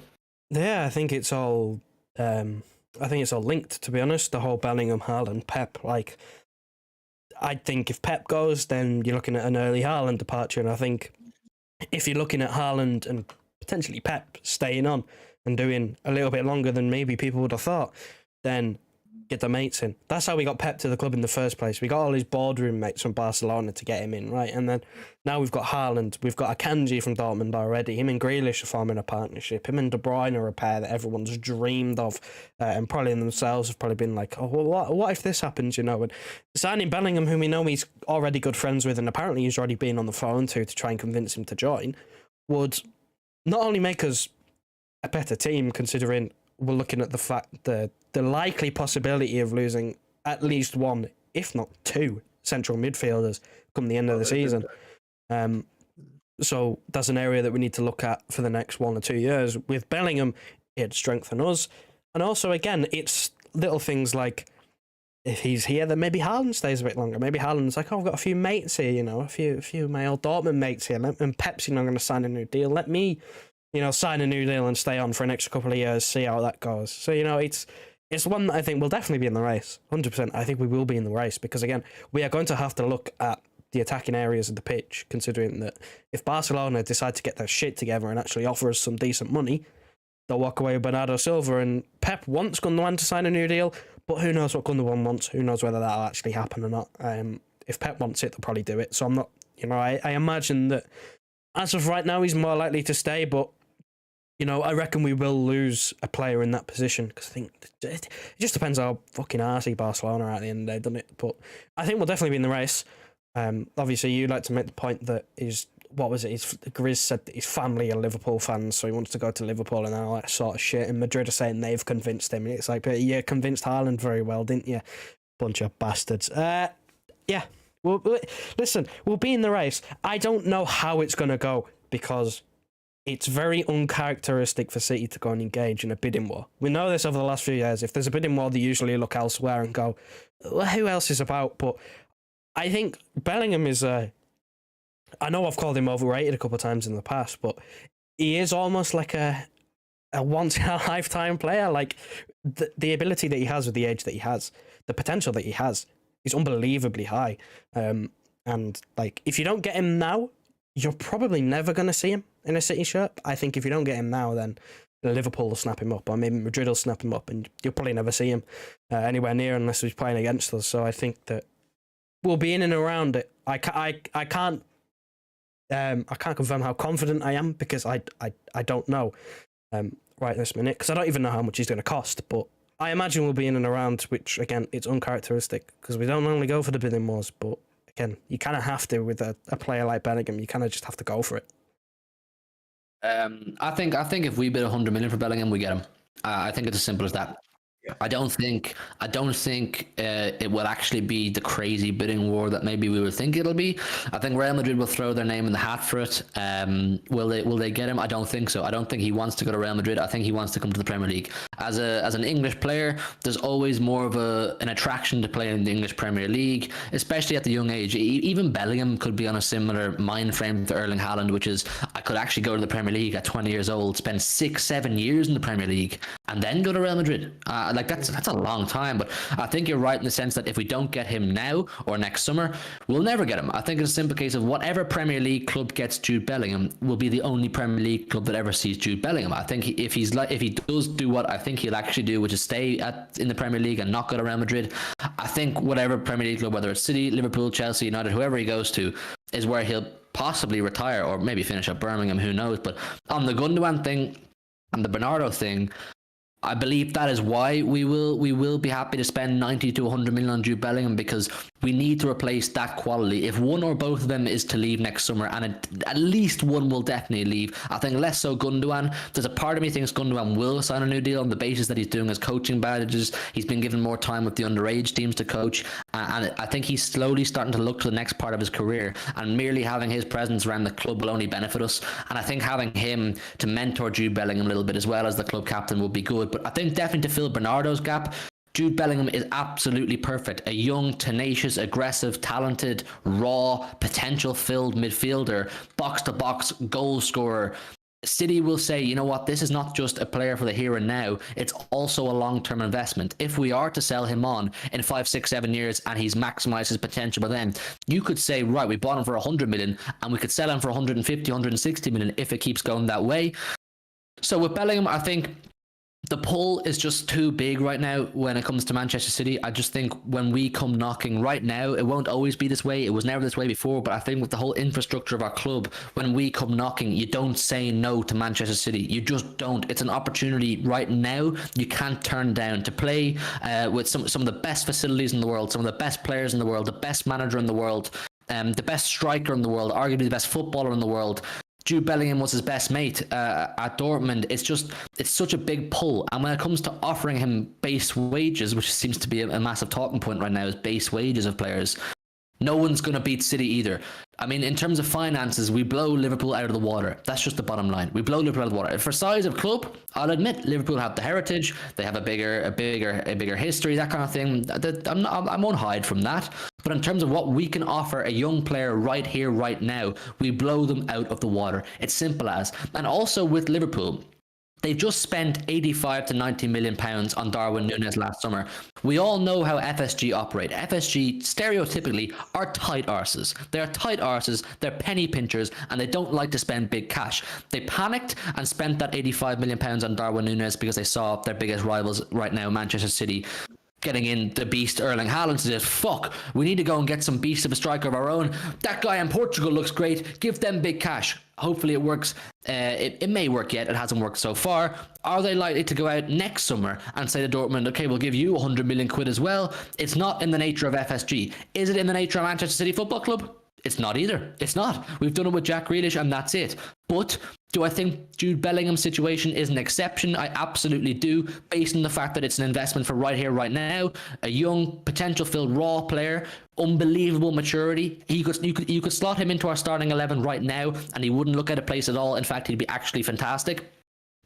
Speaker 4: Yeah, I think it's all linked, to be honest. The whole Bellingham, Haaland, Pep. Like, I think if Pep goes, then you're looking at an early Haaland departure, and I think if you're looking at Haaland and potentially Pep staying on and doing a little bit longer than maybe people would have thought, then get the mates in. That's how we got Pep to the club in the first place. We got all his boardroom mates from Barcelona to get him in, right? And then now we've got Haaland, we've got Akanji from Dortmund already. Him and Grealish are forming a partnership. Him and De Bruyne are a pair that everyone's dreamed of, and probably in themselves have probably been like, oh, well, what if this happens, you know? And signing Bellingham, whom we know he's already good friends with, and apparently he's already been on the phone to try and convince him to join, would not only make us a better team, considering we're looking at the fact that the likely possibility of losing at least one, if not two, central midfielders come the end of the season. So that's an area that we need to look at for the next 1 or 2 years. With Bellingham, it'd strengthen us. And also, again, it's little things like if he's here, then maybe Haaland stays a bit longer. Maybe Haaland's like, oh, I've got a few mates here, you know, a few of my old Dortmund mates here. And Pep's, I'm going to sign a new deal. Let me, sign a new deal and stay on for an extra couple of years, see how that goes. So, it's one that I think will definitely be in the race. 100%. I think we will be in the race because, again, we are going to have to look at the attacking areas of the pitch, considering that if Barcelona decide to get their shit together and actually offer us some decent money, they'll walk away with Bernardo Silva. And Pep wants Gundogan to sign a new deal, but who knows what Gundogan wants? Who knows whether that'll actually happen or not? If Pep wants it, they'll probably do it. So I'm not, I imagine that as of right now, he's more likely to stay, but I reckon we will lose a player in that position because I think it just depends how fucking arsey Barcelona are at the end of the day, doesn't it? But I think we'll definitely be in the race. Obviously, you like to make the point that Grizz said that his family are Liverpool fans, so he wants to go to Liverpool and all that sort of shit. And Madrid are saying they've convinced him. And it's like, but you convinced Haaland very well, didn't you? Bunch of bastards. Yeah. Listen, we'll be in the race. I don't know how it's going to go because it's very uncharacteristic for City to go and engage in a bidding war. We know this over the last few years. If there's a bidding war, they usually look elsewhere and go, well, who else is about? But I think Bellingham is I know I've called him overrated a couple of times in the past, but he is almost like a once-in-a-lifetime player. Like, the ability that he has with the age that he has, the potential that he has, is unbelievably high. And, like, if you don't get him now, you're probably never going to see him in a City shirt. I think if you don't get him now, then Liverpool will snap him up, or maybe Madrid will snap him up, and you'll probably never see him anywhere near unless he's playing against us. So I think that we'll be in and around it. I can't confirm how confident I am because I don't know right this minute because I don't even know how much he's going to cost. But I imagine we'll be in and around, which again, it's uncharacteristic because we don't normally go for the bidding wars, but again, you kind of have to with a player like Bellingham. You kind of just have to go for it.
Speaker 2: I think if we bid 100 million for Bellingham, we get him. I think it's as simple as that.
Speaker 3: Yeah.
Speaker 2: I don't think it will actually be the crazy bidding war that maybe we would think it'll be. I think Real Madrid will throw their name in the hat for it. Will they get him? I don't think so. I don't think he wants to go to Real Madrid. I think he wants to come to the Premier League. As an English player, there's always more of an attraction to play in the English Premier League, especially at the young age. Even Bellingham could be on a similar mind frame to Erling Haaland, which is I could actually go to the Premier League at 20 years old, spend 6-7 years in the Premier League, and then go to Real Madrid. Like that's a long time, but I think you're right in the sense that if we don't get him now or next summer, we'll never get him. I think it's a simple case of whatever Premier League club gets Jude Bellingham will be the only Premier League club that ever sees Jude Bellingham. I think if he does do what I think he'll actually do, which is stay in the Premier League and not go to Real Madrid, I think whatever Premier League club, whether it's City, Liverpool, Chelsea, United, whoever he goes to, is where he'll possibly retire or maybe finish at Birmingham, who knows. But on the Gundogan thing and the Bernardo thing, I believe that is why we will be happy to spend 90 to 100 million on Jude Bellingham, because we need to replace that quality. If one or both of them is to leave next summer, and at least one will definitely leave, I think less so Gundogan. There's a part of me thinks Gundogan will sign a new deal on the basis that he's doing his coaching badges. He's been given more time with the underage teams to coach, and I think he's slowly starting to look to the next part of his career, and merely having his presence around the club will only benefit us. And I think having him to mentor Jude Bellingham a little bit as well as the club captain will be good. But I think definitely to fill Bernardo's gap, Jude Bellingham is absolutely perfect. A young, tenacious, aggressive, talented, raw, potential-filled midfielder, box-to-box goal scorer. City will say, you know what, this is not just a player for the here and now, it's also a long-term investment. If we are to sell him on in 5, 6, 7 years and he's maximised his potential by then, you could say, right, we bought him for 100 million and we could sell him for 150, 160 million if it keeps going that way. So with Bellingham, I think the pull is just too big right now when it comes to Manchester City. I just think when we come knocking right now, it won't always be this way. It was never this way before, but I think with the whole infrastructure of our club, when we come knocking, you don't say no to Manchester City. You just don't. It's an opportunity right now you can't turn down to play with some of the best facilities in the world, some of the best players in the world, the best manager in the world, the best striker in the world, arguably the best footballer in the world. Jude Bellingham was his best mate at Dortmund. It's such a big pull. And when it comes to offering him base wages, which seems to be a massive talking point right now, is base wages of players, no one's going to beat City either. I mean, in terms of finances, we blow Liverpool out of the water. That's just the bottom line. We blow Liverpool out of the water. For size of club, I'll admit Liverpool have the heritage. They have a bigger history, that kind of thing. I won't hide from that. But in terms of what we can offer a young player right here, right now, we blow them out of the water. It's simple as. And also with Liverpool, they've just spent 85 to 90 million pounds on Darwin Núñez last summer. We all know how FSG operate. FSG, stereotypically, are tight arses. They're tight arses, they're penny pinchers, and they don't like to spend big cash. They panicked and spent that 85 million pounds on Darwin Núñez because they saw their biggest rivals right now, Manchester City, getting in the beast Erling Haaland, says, fuck, we need to go and get some beast of a striker of our own. That guy in Portugal looks great. Give them big cash. Hopefully it works. It may work yet. It hasn't worked so far. Are they likely to go out next summer and say to Dortmund, okay, we'll give you 100 million quid as well? It's not in the nature of FSG. Is it in the nature of Manchester City Football Club? It's not either. It's not. We've done it with Jack Grealish and that's it. But do I think Jude Bellingham's situation is an exception? I absolutely do, based on the fact that it's an investment for right here, right now. A young, potential-filled, raw player, unbelievable maturity. You could slot him into our starting 11 right now, and he wouldn't look at a place at all. In fact, he'd be actually fantastic.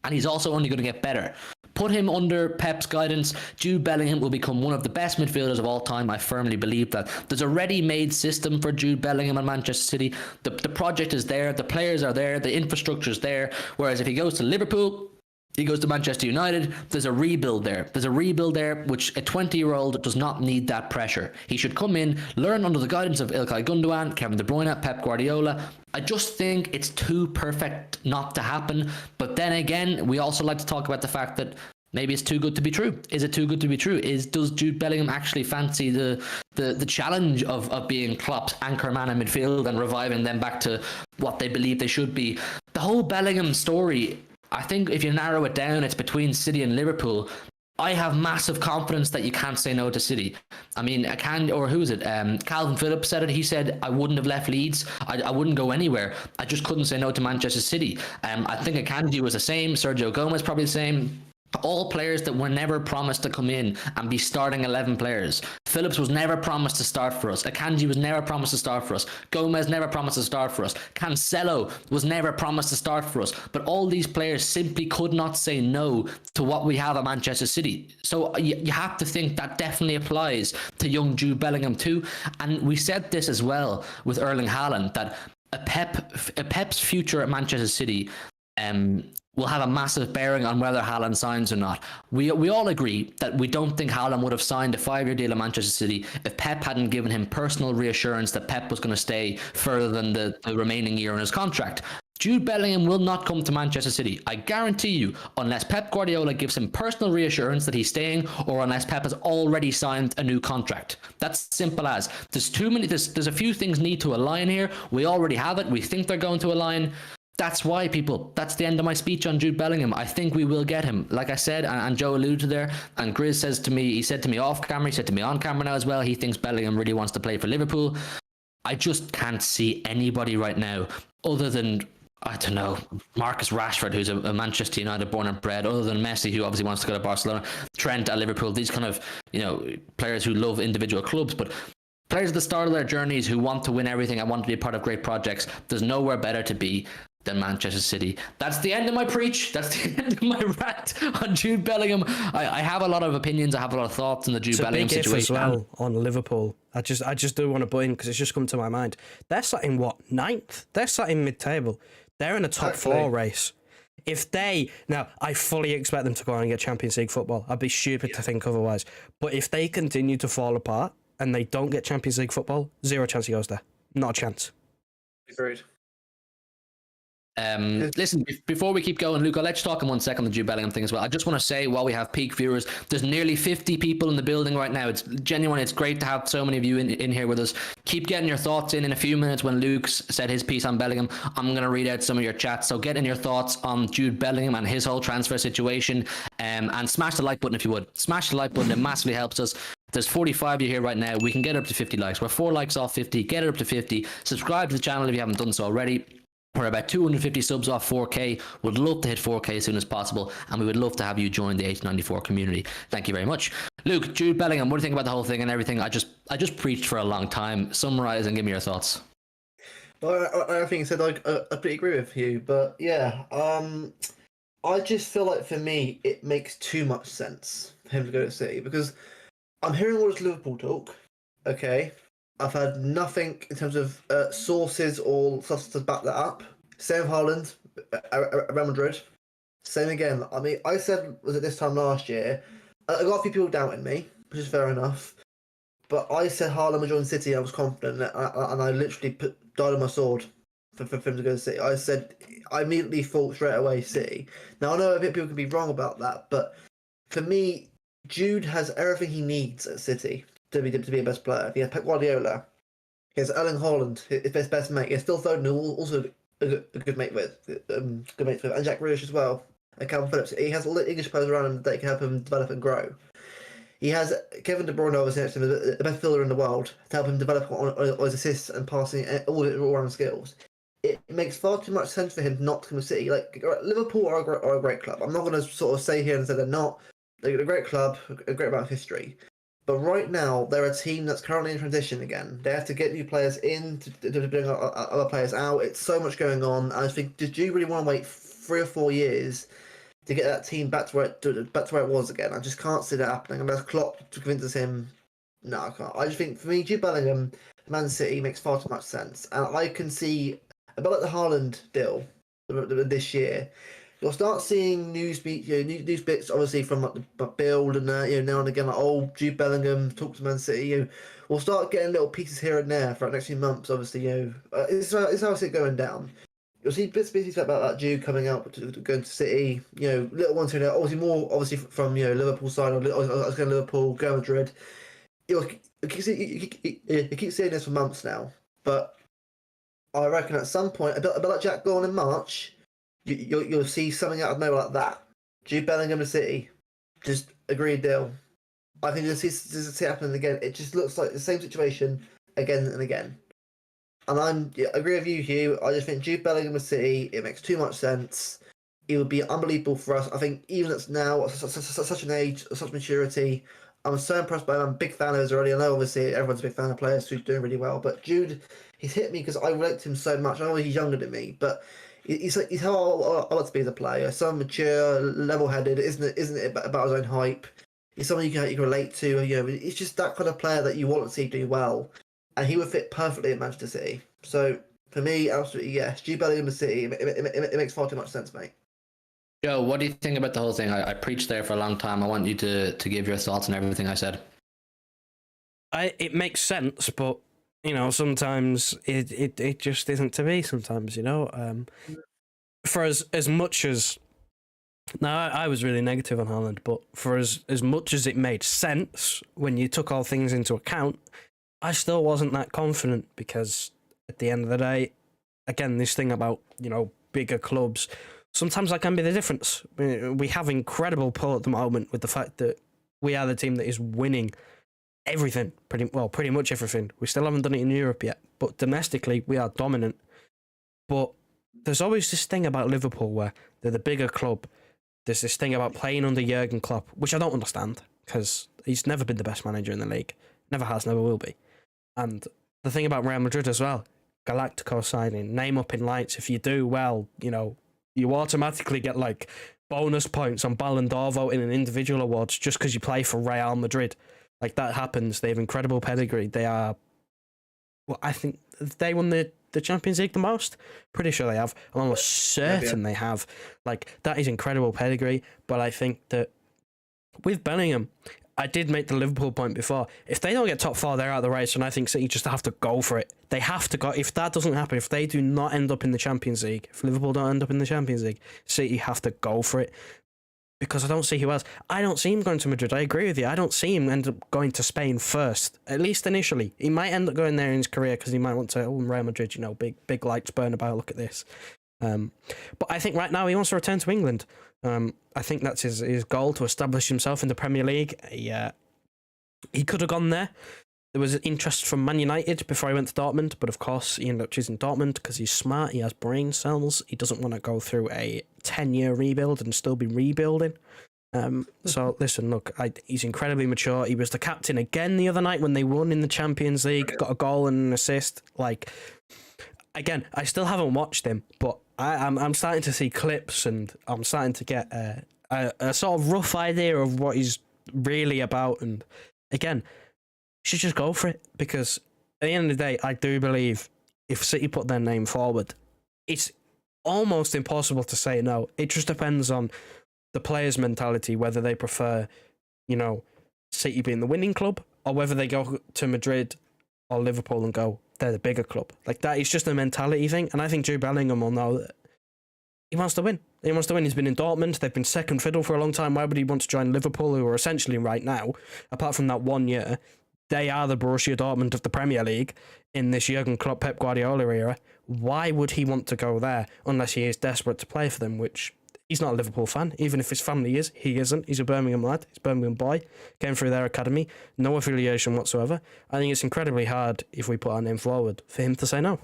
Speaker 2: And he's also only going to get better. Put him under Pep's guidance, Jude Bellingham will become one of the best midfielders of all time. I firmly believe that. There's a ready-made system for Jude Bellingham at Manchester City. The project is there, the players are there, the infrastructure is there. Whereas if he goes to Liverpool, he goes to Manchester United, there's a rebuild there. There's a rebuild there, which a 20-year-old does not need that pressure. He should come in, learn under the guidance of Ilkay Gundogan, Kevin De Bruyne, Pep Guardiola. I just think it's too perfect not to happen. But then again, we also like to talk about the fact that maybe it's too good to be true. Is it too good to be true? Does Jude Bellingham actually fancy the challenge of being Klopp's anchor man in midfield and reviving them back to what they believe they should be? The whole Bellingham story, I think if you narrow it down, it's between City and Liverpool. I have massive confidence that you can't say no to City. I mean, Calvin Phillips said it. He said, I wouldn't have left Leeds. I wouldn't go anywhere. I just couldn't say no to Manchester City. I think Akanji was the same. Sergio Gomez probably the same. All players that were never promised to come in and be starting 11 players. Phillips was never promised to start for us. Akanji was never promised to start for us. Gomez never promised to start for us. Cancelo was never promised to start for us. But all these players simply could not say no to what we have at Manchester City. So you have to think that definitely applies to young Jude Bellingham too. And we said this as well with Erling Haaland, that a Pep's future at Manchester City will have a massive bearing on whether Haaland signs or not. We all agree that we don't think Haaland would have signed a 5-year deal at Manchester City if Pep hadn't given him personal reassurance that Pep was going to stay further than the remaining year in his contract. Jude Bellingham will not come to Manchester City, I guarantee you, unless Pep Guardiola gives him personal reassurance that he's staying, or unless Pep has already signed a new contract. That's simple as. There's a few things need to align here. We already have it. We think they're going to align. that's why, people. That's the end of my speech on Jude Bellingham. I think we will get him. Like I said, and Joe alluded to there, and Grizz says to me, he said to me off camera, he said to me on camera now as well, he thinks Bellingham really wants to play for Liverpool. I just can't see anybody right now other than, I don't know, Marcus Rashford, who's a Manchester United born and bred, other than Messi, who obviously wants to go to Barcelona, Trent at Liverpool, these kind of, players who love individual clubs, but players at the start of their journeys who want to win everything and want to be a part of great projects, there's nowhere better to be than Manchester City. That's the end of my preach. That's the end of my rant on Jude Bellingham. I have a lot of opinions. I have a lot of thoughts on the Jude Bellingham situation.
Speaker 4: It's a big if as well on Liverpool. I just do want to butt in because it's just come to my mind. They're sat in what, 9th? They're sat in mid-table. They're in a top 4 race. If now, I fully expect them to go on and get Champions League football. I'd be stupid to think otherwise. But if they continue to fall apart and they don't get Champions League football, 0 chance he goes there. Not a chance.
Speaker 3: Agreed.
Speaker 2: Listen, before we keep going, Luke, I'll let you talk in 1 second on the Jude Bellingham thing as well. I just want to say, while we have peak viewers, there's nearly 50 people in the building right now. It's genuine. It's great to have so many of you in here with us. Keep getting your thoughts in a few minutes. When Luke's said his piece on Bellingham, I'm going to read out some of your chats. So get in your thoughts on Jude Bellingham and his whole transfer situation, and smash the like button if you would. Smash the like button. It massively helps us. There's 45 of you here right now. We can get up to 50 likes. We're 4 likes off 50. Get it up to 50. Subscribe to the channel if you haven't done so already. We're about 250 subs off 4K. Would love to hit 4K as soon as possible, and we would love to have you join the 894 community. Thank you very much. Luke, Jude Bellingham, what do you think about the whole thing and everything? I just preached for a long time. Summarize and give me your thoughts.
Speaker 3: Well, I think I said I pretty agree with you, but yeah, I just feel like for me it makes too much sense for him to go to City because I'm hearing all this Liverpool talk. Okay. I've had nothing in terms of sources or stuff to back that up. Same with Haaland, Real Madrid. Same again. I mean, I said, was it this time last year? I got a few people doubting me, which is fair enough. But I said Haaland would join City. I was confident, and I literally died on my sword for him to go to City. I immediately thought straight away City. Now I know a bit people can be wrong about that, but for me, Jude has everything he needs at City to be a best player. He has Pep Guardiola. He has Erling Haaland, his best mate. He has Phil Foden, who also a good mate with, and Jack Grealish as well, and Calvin Phillips. He has all the English players around him that can help him develop and grow. He has Kevin De Bruyne, obviously, next to him, the best fielder in the world, to help him develop on his assists and passing, all his all-round skills. It makes far too much sense for him not to come to City. Like, Liverpool are a great club. I'm not going to sort of say here and say they're not. They're a great club, a great amount of history. But right now, they're a team that's currently in transition again. They have to get new players in to bring other players out. It's so much going on. And I think, did you really want to wait 3 or 4 years to get that team back to where it was again? I just can't see that happening. Unless Klopp convinces him, no, I can't. I just think, for me, Jude Bellingham, Man City, makes far too much sense. And I can see, a bit like the Haaland deal this year, you'll start seeing news bits, obviously, from like the build and now and again, like, oh, Jude Bellingham, talk to Man City. We'll start getting little pieces here and there for the next few months. Obviously, it's how I see it going down. You'll see bits about that Jude coming out to going to City. Little ones here and there. Obviously, more obviously from Liverpool side. I was going to Liverpool, Real Madrid. You keep seeing this for months now, but I reckon at some point, a bit like Jack Gorn in March. You'll see something out of nowhere like that. Jude Bellingham to City, just agreed deal. I think you'll see it happening again. It just looks like the same situation again and again. And I agree with you, Hugh. I just think Jude Bellingham to City, it makes too much sense. It would be unbelievable for us. I think even at now, at such an age, such maturity, I'm so impressed by him. I'm a big fan of his already. I know obviously everyone's a big fan of players who's doing really well, but Jude, he's hit me because I relate to him so much. I know he's younger than me, but he's how I like to be as a player. So mature, level-headed. Isn't it about his own hype? He's someone you can relate to. It's just that kind of player that you want to see do well, and he would fit perfectly at Manchester City. So for me, absolutely yes. Jude Bellingham to City. It makes far too much sense, mate.
Speaker 2: Joe, what do you think about the whole thing? I preached there for a long time. I want you to give your thoughts on everything I said.
Speaker 4: It makes sense, but sometimes it just isn't to be. Sometimes, for as much as now, I was really negative on Haaland, but for as much as it made sense when you took all things into account, I still wasn't that confident because at the end of the day, again, this thing about bigger clubs, sometimes that can be the difference. We have incredible pull at the moment with the fact that we are the team that is winning everything, pretty much everything. We still haven't done it in Europe yet, but domestically we are dominant. But there's always this thing about Liverpool where they're the bigger club. There's this thing about playing under Jurgen Klopp, which I don't understand, because he's never been the best manager in the league. Never has, never will be. And the thing about Real Madrid as well, Galactico signing, name up in lights. If you do well, you automatically get like bonus points on Ballon d'Or voting and individual awards just because you play for Real Madrid. Like, that happens. They have incredible pedigree. They are, I think they won the Champions League the most. Pretty sure they have. I'm almost certain they have. Like, that is incredible pedigree. But I think that with Bellingham, I did make the Liverpool point before. If they don't get top 4, they're out of the race, and I think City just have to go for it. They have to go. If that doesn't happen, if they do not end up in the Champions League, if Liverpool don't end up in the Champions League, City have to go for it. Because I don't see who else. I don't see him going to Madrid. I agree with you. I don't see him end up going to Spain first, at least initially. He might end up going there in his career because he might want to, Real Madrid, big lights burn about, look at this. But I think right now he wants to return to England. I think that's his goal, to establish himself in the Premier League. He could have gone there. There was interest from Man United before he went to Dortmund, but of course he ended up choosing Dortmund because he's smart, he has brain cells, he doesn't want to go through a 10-year rebuild and still be rebuilding. So listen, look, he's incredibly mature. He was the captain again the other night when they won in the Champions League, got a goal and an assist. Like, again, I still haven't watched him, but I'm starting to see clips and I'm starting to get a sort of rough idea of what he's really about. And again, should just go for it, because at the end of the day, I do believe if City put their name forward, it's almost impossible to say no. It just depends on the players' mentality, whether they prefer, City being the winning club, or whether they go to Madrid or Liverpool and go, they're the bigger club. Like, that is just a mentality thing, and I think Jude Bellingham will know that he wants to win. He wants to win. He's been in Dortmund. They've been second fiddle for a long time. Why would he want to join Liverpool, who are essentially right now, apart from that 1 year, they are the Borussia Dortmund of the Premier League in this Jurgen Klopp, Pep Guardiola era. Why would he want to go there unless he is desperate to play for them, which he's not a Liverpool fan. Even if his family is, he isn't. He's a Birmingham lad. He's a Birmingham boy. Came through their academy. No affiliation whatsoever. I think it's incredibly hard, if we put our name forward, for him to say no.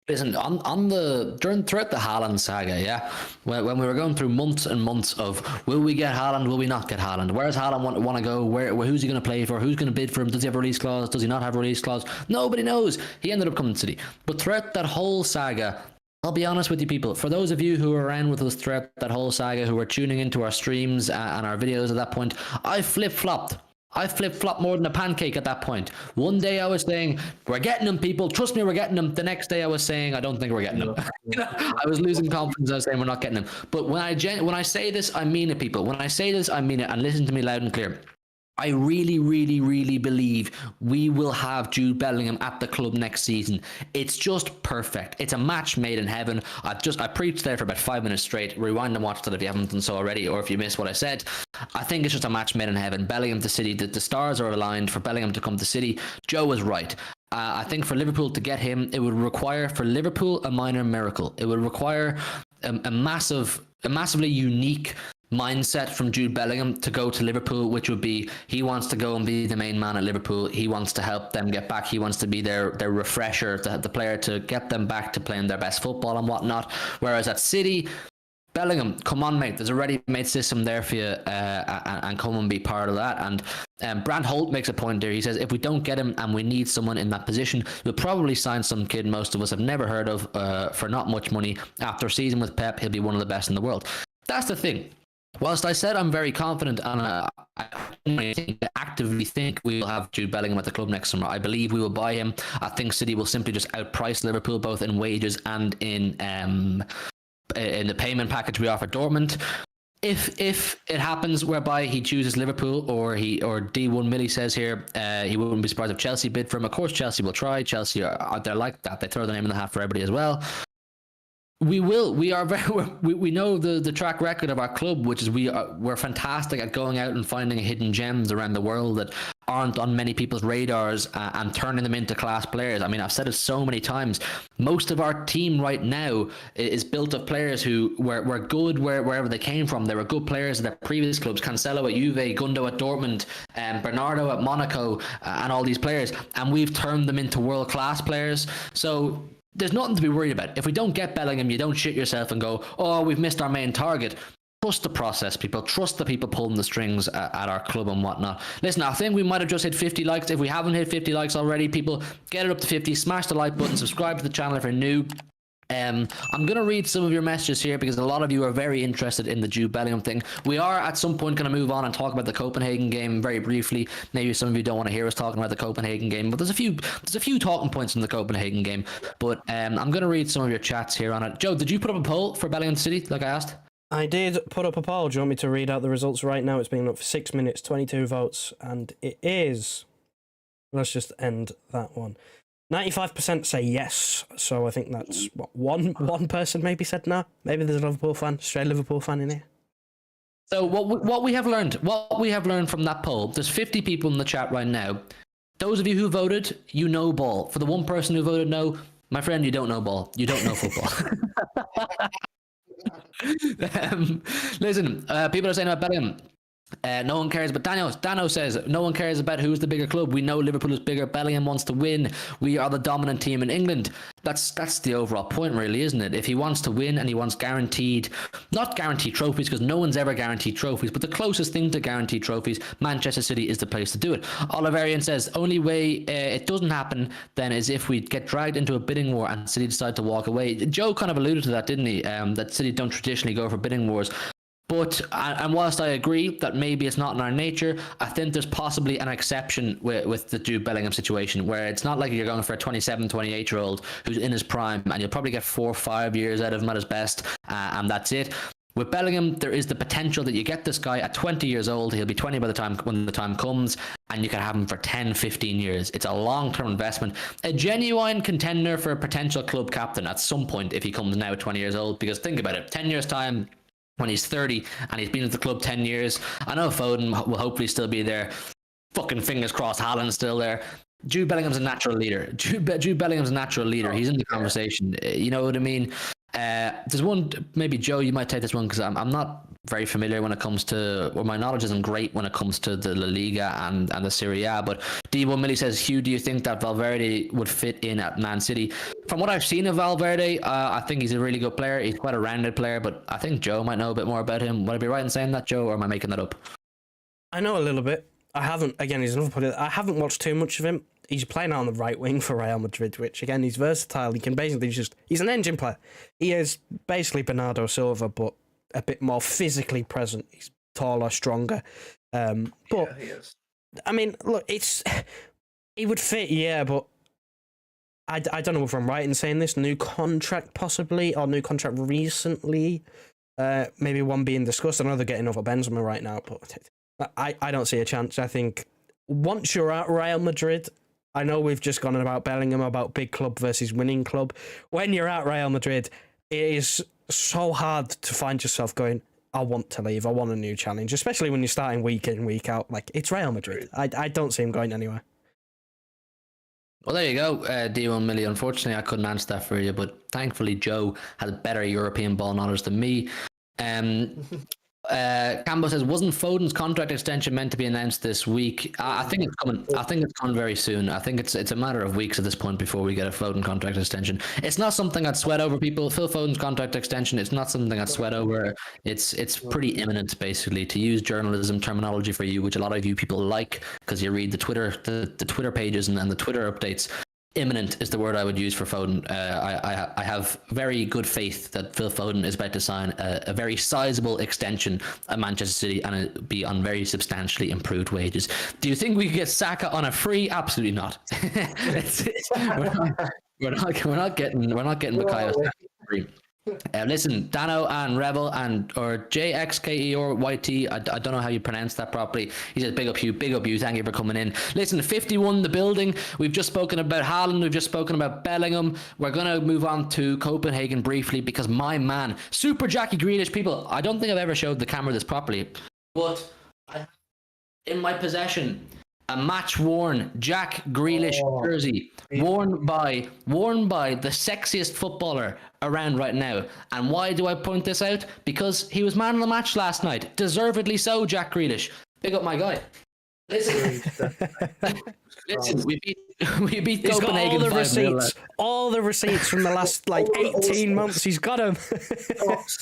Speaker 2: Listen, throughout the Haaland saga, yeah, when we were going through months and months of, will we get Haaland, will we not get Haaland? Where's Haaland want to go? Who's he going to play for? Who's going to bid for him? Does he have a release clause? Does he not have a release clause? Nobody knows. He ended up coming to City. But throughout that whole saga, I'll be honest with you people, for those of you who were around with us throughout that whole saga, who were tuning into our streams and our videos at that point, I flip-flopped. I flip-flopped more than a pancake at that point. One day I was saying, we're getting them, people. Trust me, we're getting them. The next day I was saying, I don't think we're getting them. I was losing confidence. I was saying, we're not getting them. But when I say this, I mean it, people. When I say this, I mean it. And listen to me loud and clear. I really, really, really believe we will have Jude Bellingham at the club next season. It's just perfect. It's a match made in heaven. I preached there for about 5 minutes straight. Rewind and watch that if you haven't done so already, or if you missed what I said. I think it's just a match made in heaven. Bellingham to City. The stars are aligned for Bellingham to come to City. Joe was right. I think for Liverpool to get him, it would require for Liverpool a minor miracle. It would require a massively unique mindset from Jude Bellingham to go to Liverpool, which would be, he wants to go and be the main man at Liverpool. He wants to help them get back. He wants to be their refresher, the player to get them back to playing their best football and whatnot. Whereas at City, Bellingham, come on, mate. There's a ready-made system there for you, and come and be part of that. And Brant Holt makes a point there. He says, if we don't get him and we need someone in that position, we'll probably sign some kid most of us have never heard of for not much money. After a season with Pep, he'll be one of the best in the world. That's the thing. Whilst I said I'm very confident and I actively think we will have Jude Bellingham at the club next summer, I believe we will buy him. I think City will simply just outprice Liverpool, both in wages and in the payment package we offer Dortmund. If it happens whereby he chooses Liverpool, or D1 Millie says here he wouldn't be surprised if Chelsea bid for him. Of course, Chelsea will try. Chelsea they're like that. They throw the name in the hat for everybody as well. We will. We know the track record of our club, which is we're fantastic at going out and finding hidden gems around the world that aren't on many people's radars and turning them into class players. I mean, I've said it so many times. Most of our team right now is built of players who were good wherever they came from. They were good players at their previous clubs. Cancelo at Juve, Gundo at Dortmund, Bernardo at Monaco, and all these players. And we've turned them into world-class players. So there's nothing to be worried about. If we don't get Bellingham, you don't shit yourself and go, oh, we've missed our main target. Trust the process, people. Trust the people pulling the strings at our club and whatnot. Listen, I think we might have just hit 50 likes. If we haven't hit 50 likes already, people, get it up to 50. Smash the like button. Subscribe to the channel if you're new. I'm going to read some of your messages here because a lot of you are very interested in the Jude Bellingham thing. We are at some point going to move on and talk about the Copenhagen game very briefly. Maybe some of you don't want to hear us talking about the Copenhagen game, but there's a few talking points from the Copenhagen game. But I'm going to read some of your chats here on it. Joe, did you put up a poll for Bellingham City like I asked?
Speaker 4: I did put up a poll. Do you want me to read out the results right now? It's been up for 6 minutes, 22 votes, and it is... Let's just end that one. 95% say yes, so I think that's what one person maybe said no. Maybe there's a Liverpool fan, straight Liverpool fan in here.
Speaker 2: So what we have learned from that poll, there's 50 people in the chat right now. Those of you who voted, you know ball. For the one person who voted no, my friend, you don't know ball. You don't know football. Listen, people are saying about Bellingham. No one cares, but Dano says no one cares about who's the bigger club. We know Liverpool is bigger. Bellingham wants to win. We are the dominant team in England. That's the overall point, really, isn't it? If he wants to win and he wants not guaranteed trophies, because no one's ever guaranteed trophies, but the closest thing to guaranteed trophies, Manchester City is the place to do it. Oliverian says only way it doesn't happen then is if we get dragged into a bidding war and City decide to walk away. Joe kind of alluded to that, didn't he? That City don't traditionally go for bidding wars. But, and whilst I agree that maybe it's not in our nature, I think there's possibly an exception with the Jude Bellingham situation, where it's not like you're going for a 27, 28-year-old who's in his prime, and you'll probably get 4 or 5 years out of him at his best, and that's it. With Bellingham, there is the potential that you get this guy at 20 years old, he'll be 20 when the time comes, and you can have him for 10, 15 years. It's a long-term investment. A genuine contender for a potential club captain at some point if he comes now at 20 years old, because think about it, 10 years' time, when he's 30 and he's been at the club 10 years. I know Foden will hopefully still be there. Fucking fingers crossed, Haaland's still there. Jude Bellingham's a natural leader. Jude Bellingham's a natural leader. He's in the conversation. You know what I mean? There's one, maybe Joe, you might take this one because I'm not very familiar when it comes to, or my knowledge isn't great when it comes to the La Liga and the Serie A. But D1 Millie says, Hugh, do you think that Valverde would fit in at Man City? From what I've seen of Valverde, I think he's a really good player. He's quite a rounded player, but I think Joe might know a bit more about him. Would I be right in saying that, Joe, or am I making that up?
Speaker 4: I know a little bit. I haven't, again, he's another player. I haven't watched too much of him. He's playing out on the right wing for Real Madrid, which, again, he's versatile. He can basically he's an engine player. He is basically Bernardo Silva, but a bit more physically present. He's taller, stronger. But,
Speaker 3: Yeah, he is.
Speaker 4: I mean, look, he would fit, yeah, but I don't know if I'm right in saying this. New contract, possibly, or new contract recently. Maybe one being discussed. I know they're getting over Benzema right now, but I don't see a chance. I think once you're at Real Madrid, I know we've just gone on about Bellingham, about big club versus winning club. When you're at Real Madrid, it is so hard to find yourself going, I want to leave, I want a new challenge, especially when you're starting week in, week out. Like, it's Real Madrid. I don't see him going anywhere.
Speaker 2: Well, there you go, D1 Millie. Unfortunately, I couldn't answer that for you, but thankfully Joe has better European ball knowledge than me. Campbell says, wasn't Foden's contract extension meant to be announced this week? I think it's coming. I think it's coming very soon. I think it's a matter of weeks at this point before we get a Foden contract extension. It's not something I'd sweat over, people. Phil Foden's contract extension, it's not something I'd sweat over. It's pretty imminent, basically, to use journalism terminology for you, which a lot of you people like because you read the Twitter pages and the Twitter updates. Imminent is the word I would use for Foden. I have very good faith that Phil Foden is about to sign a very sizable extension at Manchester City, and it'll be on very substantially improved wages. Do you think we could get Saka on a free? Absolutely not. We're not getting Bukayo Saka free. Listen, Dano and Rebel or JXKE or YT, I don't know how you pronounce that properly. He says, big up you, thank you for coming in. Listen, 51 the building. We've just spoken about Haaland, we've just spoken about Bellingham. We're going to move on to Copenhagen briefly because my man, Super Jackie Grealish, people, I don't think I've ever showed the camera this properly, but in my possession, a match-worn Jack Grealish jersey,
Speaker 3: yeah.
Speaker 2: worn by the sexiest footballer around right now. And why do I point this out? Because he was man of the match last night. Deservedly so, Jack Grealish. Big up my guy. Listen, we beat
Speaker 4: He's got
Speaker 2: Copenhagen
Speaker 4: all the
Speaker 2: 5-0.
Speaker 4: receipts. All the receipts from the last 18 months. He's got them.
Speaker 3: What's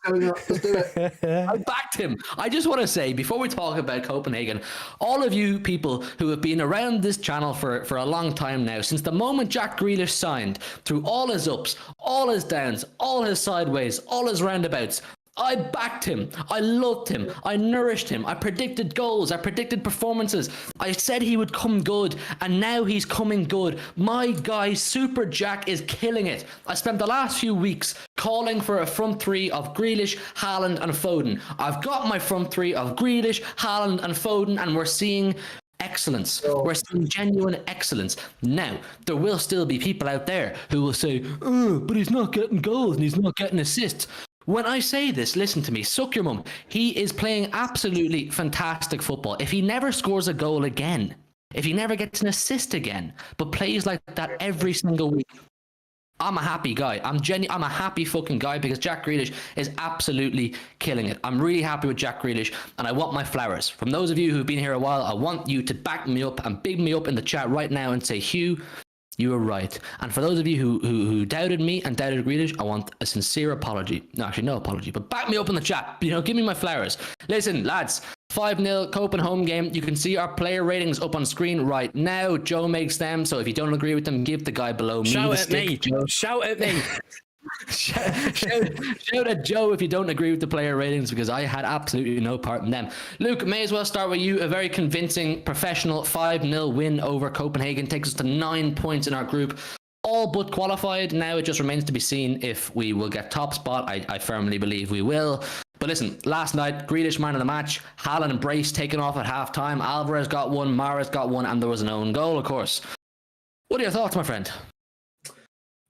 Speaker 3: going on? Let's do it.
Speaker 2: I backed him. I just want to say, before we talk about Copenhagen, all of you people who have been around this channel for a long time now, since the moment Jack Grealish signed, through all his ups, all his downs, all his sideways, all his roundabouts, I backed him. I loved him. I nourished him. I predicted goals. I predicted performances. I said he would come good, and now he's coming good. My guy, Super Jack, is killing it. I spent the last few weeks calling for a front three of Grealish, Haaland, and Foden. I've got my front three of Grealish, Haaland, and Foden, and we're seeing excellence. We're seeing genuine excellence. Now, there will still be people out there who will say, oh, but he's not getting goals and he's not getting assists. When I say this, listen to me, suck your mum. He is playing absolutely fantastic football. If he never scores a goal again, if he never gets an assist again, but plays like that every single week, I'm a happy guy. I'm a happy fucking guy because Jack Grealish is absolutely killing it. I'm really happy with Jack Grealish, and I want my flowers. From those of you who've been here a while, I want you to back me up and big me up in the chat right now and say, Hugh, you were right. And for those of you who doubted me and doubted Grealish, I want a sincere apology. No, actually, no apology, but back me up in the chat. You know, give me my flowers. Listen, lads, 5-0 Copenhagen home game. You can see our player ratings up on screen right now. Joe makes them, so if you don't agree with them, give the guy below me the stick.
Speaker 4: Shout at me.
Speaker 2: shout at Joe if you don't agree with the player ratings, because I had absolutely no part in them. Luke, may as well start with you. A very convincing professional 5-0 win over Copenhagen takes us to 9 points in our group, all but qualified. Now it just remains to be seen if we will get top spot. I firmly believe we will. But listen, last night, Grealish man of the match, Haaland and Brace taken off at half time, Alvarez got one, Mahrez got one, and there was an own goal, of course. What are your thoughts, my friend?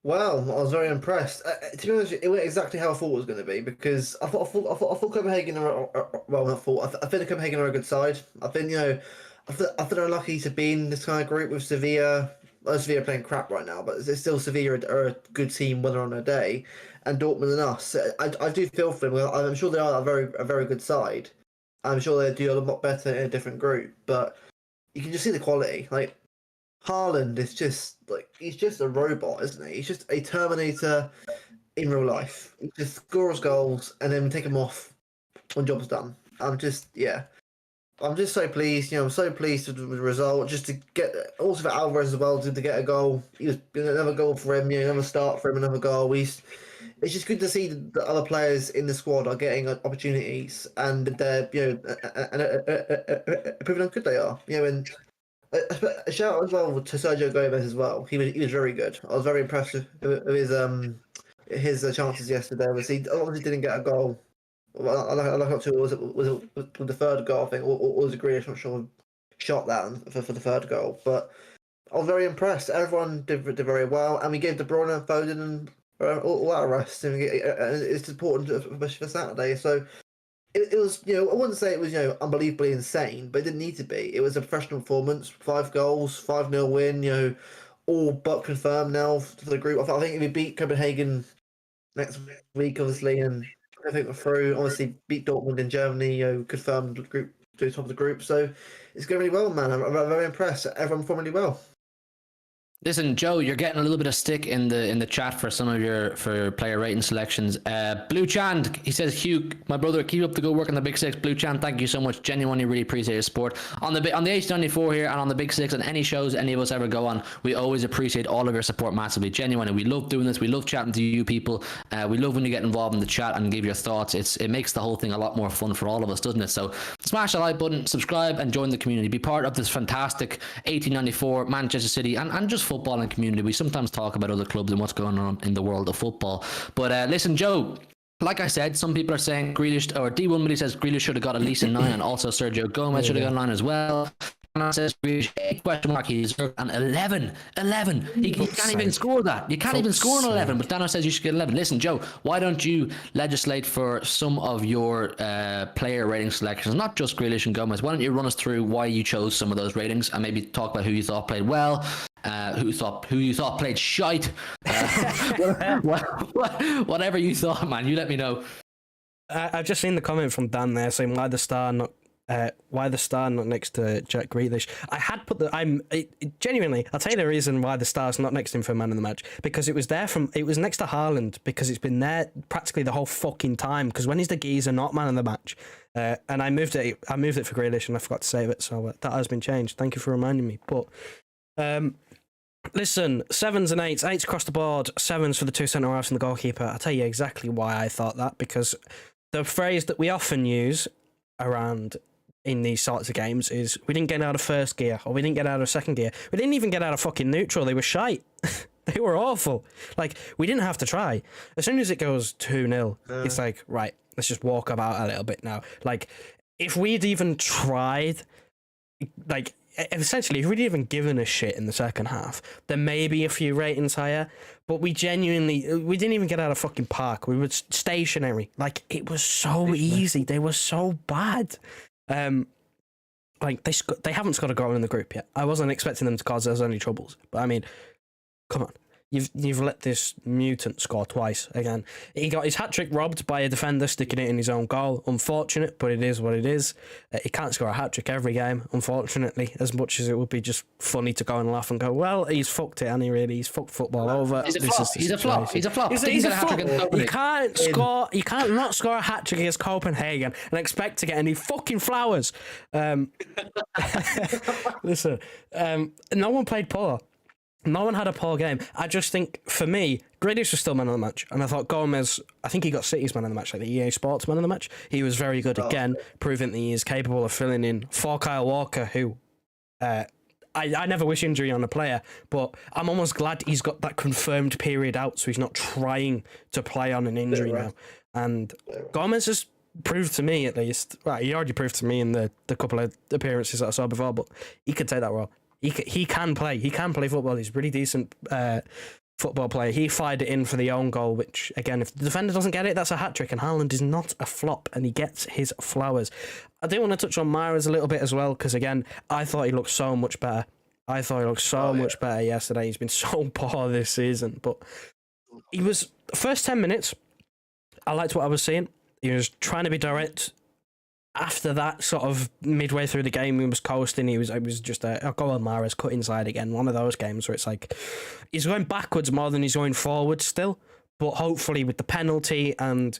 Speaker 3: Well, I was very impressed. To be honest, it went exactly how I thought it was going to be, because I thought Copenhagen I think Copenhagen are a good side. I think, I think they're lucky to be in this kind of group with Sevilla. Well, Sevilla are playing crap right now, but it's still Sevilla are a good team when they're on their day, and Dortmund and us. I do feel for them. I'm sure they are a very good side. I'm sure they do a lot better in a different group, but you can just see the quality. Like, Haaland is just he's just a robot, isn't he? He's just a Terminator in real life. He just scores goals and then take him off when job's done. I'm just so pleased. I'm so pleased with the result. Just to get also for Alvarez as well to get a goal. He was another goal for him. Another start for him. Another goal. It's just good to see the other players in the squad are getting opportunities and they're proving how good they are. And a shout out as well to Sergio Gomez as well. He was very good. I was very impressed with his chances yesterday. Obviously didn't get a goal. I like not sure was it the third goal, I think, or was it Grealish? Not sure. Shot that for the third goal, but I was very impressed. Everyone did very well, and we gave De Bruyne, Foden, and all that rest. And it's important, especially for Saturday. So. It was, I wouldn't say it was, unbelievably insane, but it didn't need to be. It was a professional performance, 5 goals, 5-0 win, all but confirmed now for the group. I think if we beat Copenhagen next week, obviously, and I think we're through, obviously beat Dortmund in Germany, confirmed the group to the top of the group. So it's going really well, man. I'm very impressed. Everyone performed really well.
Speaker 2: Listen, Joe, you're getting a little bit of stick in the chat for some of your player rating selections. Blue Chand, he says, Hugh, my brother, keep up the good work on the Big Six. Blue Chand, thank you so much. Genuinely, really appreciate your support on the H94 here and on the Big Six and any shows any of us ever go on. We always appreciate all of your support massively. Genuinely, we love doing this. We love chatting to you people. We love when you get involved in the chat and give your thoughts. It makes the whole thing a lot more fun for all of us, doesn't it? So smash the like button, subscribe, and join the community. Be part of this fantastic 1894 Manchester City and just football and community. We sometimes talk about other clubs and what's going on in the world of football. But listen, Joe, like I said, some people are saying Grealish, or D1 Millie says Grealish should have got at least a 9, and also Sergio Gomez should have got a 9 as well. Dana says Grealish, 8 question mark, he deserved an 11. 11. You can't even score that. You can't even score an 11, but Dana says you should get 11. Listen, Joe, why don't you legislate for some of your player rating selections, not just Grealish and Gomez? Why don't you run us through why you chose some of those ratings and maybe talk about who you thought played well, who you thought played shite, whatever you thought, man. You let me know.
Speaker 4: I've just seen the comment from Dan there saying why the star not next to Jack Grealish. I had put genuinely, I'll tell you the reason why the star's not next to him for man of the match, because it was next to Haaland, because it's been there practically the whole fucking time, because when he's the geezer not man of the match, and I moved it for Grealish and I forgot to save it, so that has been changed. Thank you for reminding me. But listen, 7s and 8s across the board, 7s for the 2 centre halves and the goalkeeper. I'll tell you exactly why I thought that, because the phrase that we often use around in these sorts of games is we didn't get out of first gear, or we didn't get out of second gear. We didn't even get out of fucking neutral. They were shite. They were awful. Like, we didn't have to try. As soon as it goes 2-0, it's like, right, let's just walk about a little bit now. Like, if we'd even tried, like, essentially, if we'd even given a shit in the second half, there may be a few ratings higher, but we didn't even get out of fucking park. We were stationary. Like, it was so easy. They were so bad. Like, they haven't scored a goal in the group yet. I wasn't expecting them to cause us any troubles, but I mean, come on. You've let this mutant score twice again. He got his hat-trick robbed by a defender sticking it in his own goal. Unfortunate, but it is what it is. He can't score a hat-trick every game, unfortunately, as much as it would be just funny to go and laugh and go, well, he's fucked it, and he's fucked football over.
Speaker 2: He's a flop. He's a flop. He's a flop.
Speaker 4: He's a flop. You can't not score a hat-trick against Copenhagen and expect to get any fucking flowers. Listen, no one played poor. No one had a poor game. I just think, for me, Grealish was still man of the match. And I thought Gomez, I think he got City's man of the match, like the EA Sports man of the match. He was very good again, proving that he is capable of filling in for Kyle Walker, who I never wish injury on a player, but I'm almost glad he's got that confirmed period out, so he's not trying to play on an injury now. And Gomez has proved to me, at least, right, he already proved to me in the couple of appearances that I saw before, but he could take that role. He can play. He can play football. He's a pretty decent football player. He fired it in for the own goal, which, again, if the defender doesn't get it, that's a hat-trick, and Haaland is not a flop, and he gets his flowers. I do want to touch on Mahrez a little bit as well, because, again, I thought he looked so much better. Much better yesterday. He's been so poor this season, but he was, first 10 minutes, I liked what I was seeing. He was trying to be direct. After that, sort of midway through the game, he was coasting. It was just a go on Mahrez, cut inside again. One of those games where it's like he's going backwards more than he's going forward still. But hopefully, with the penalty and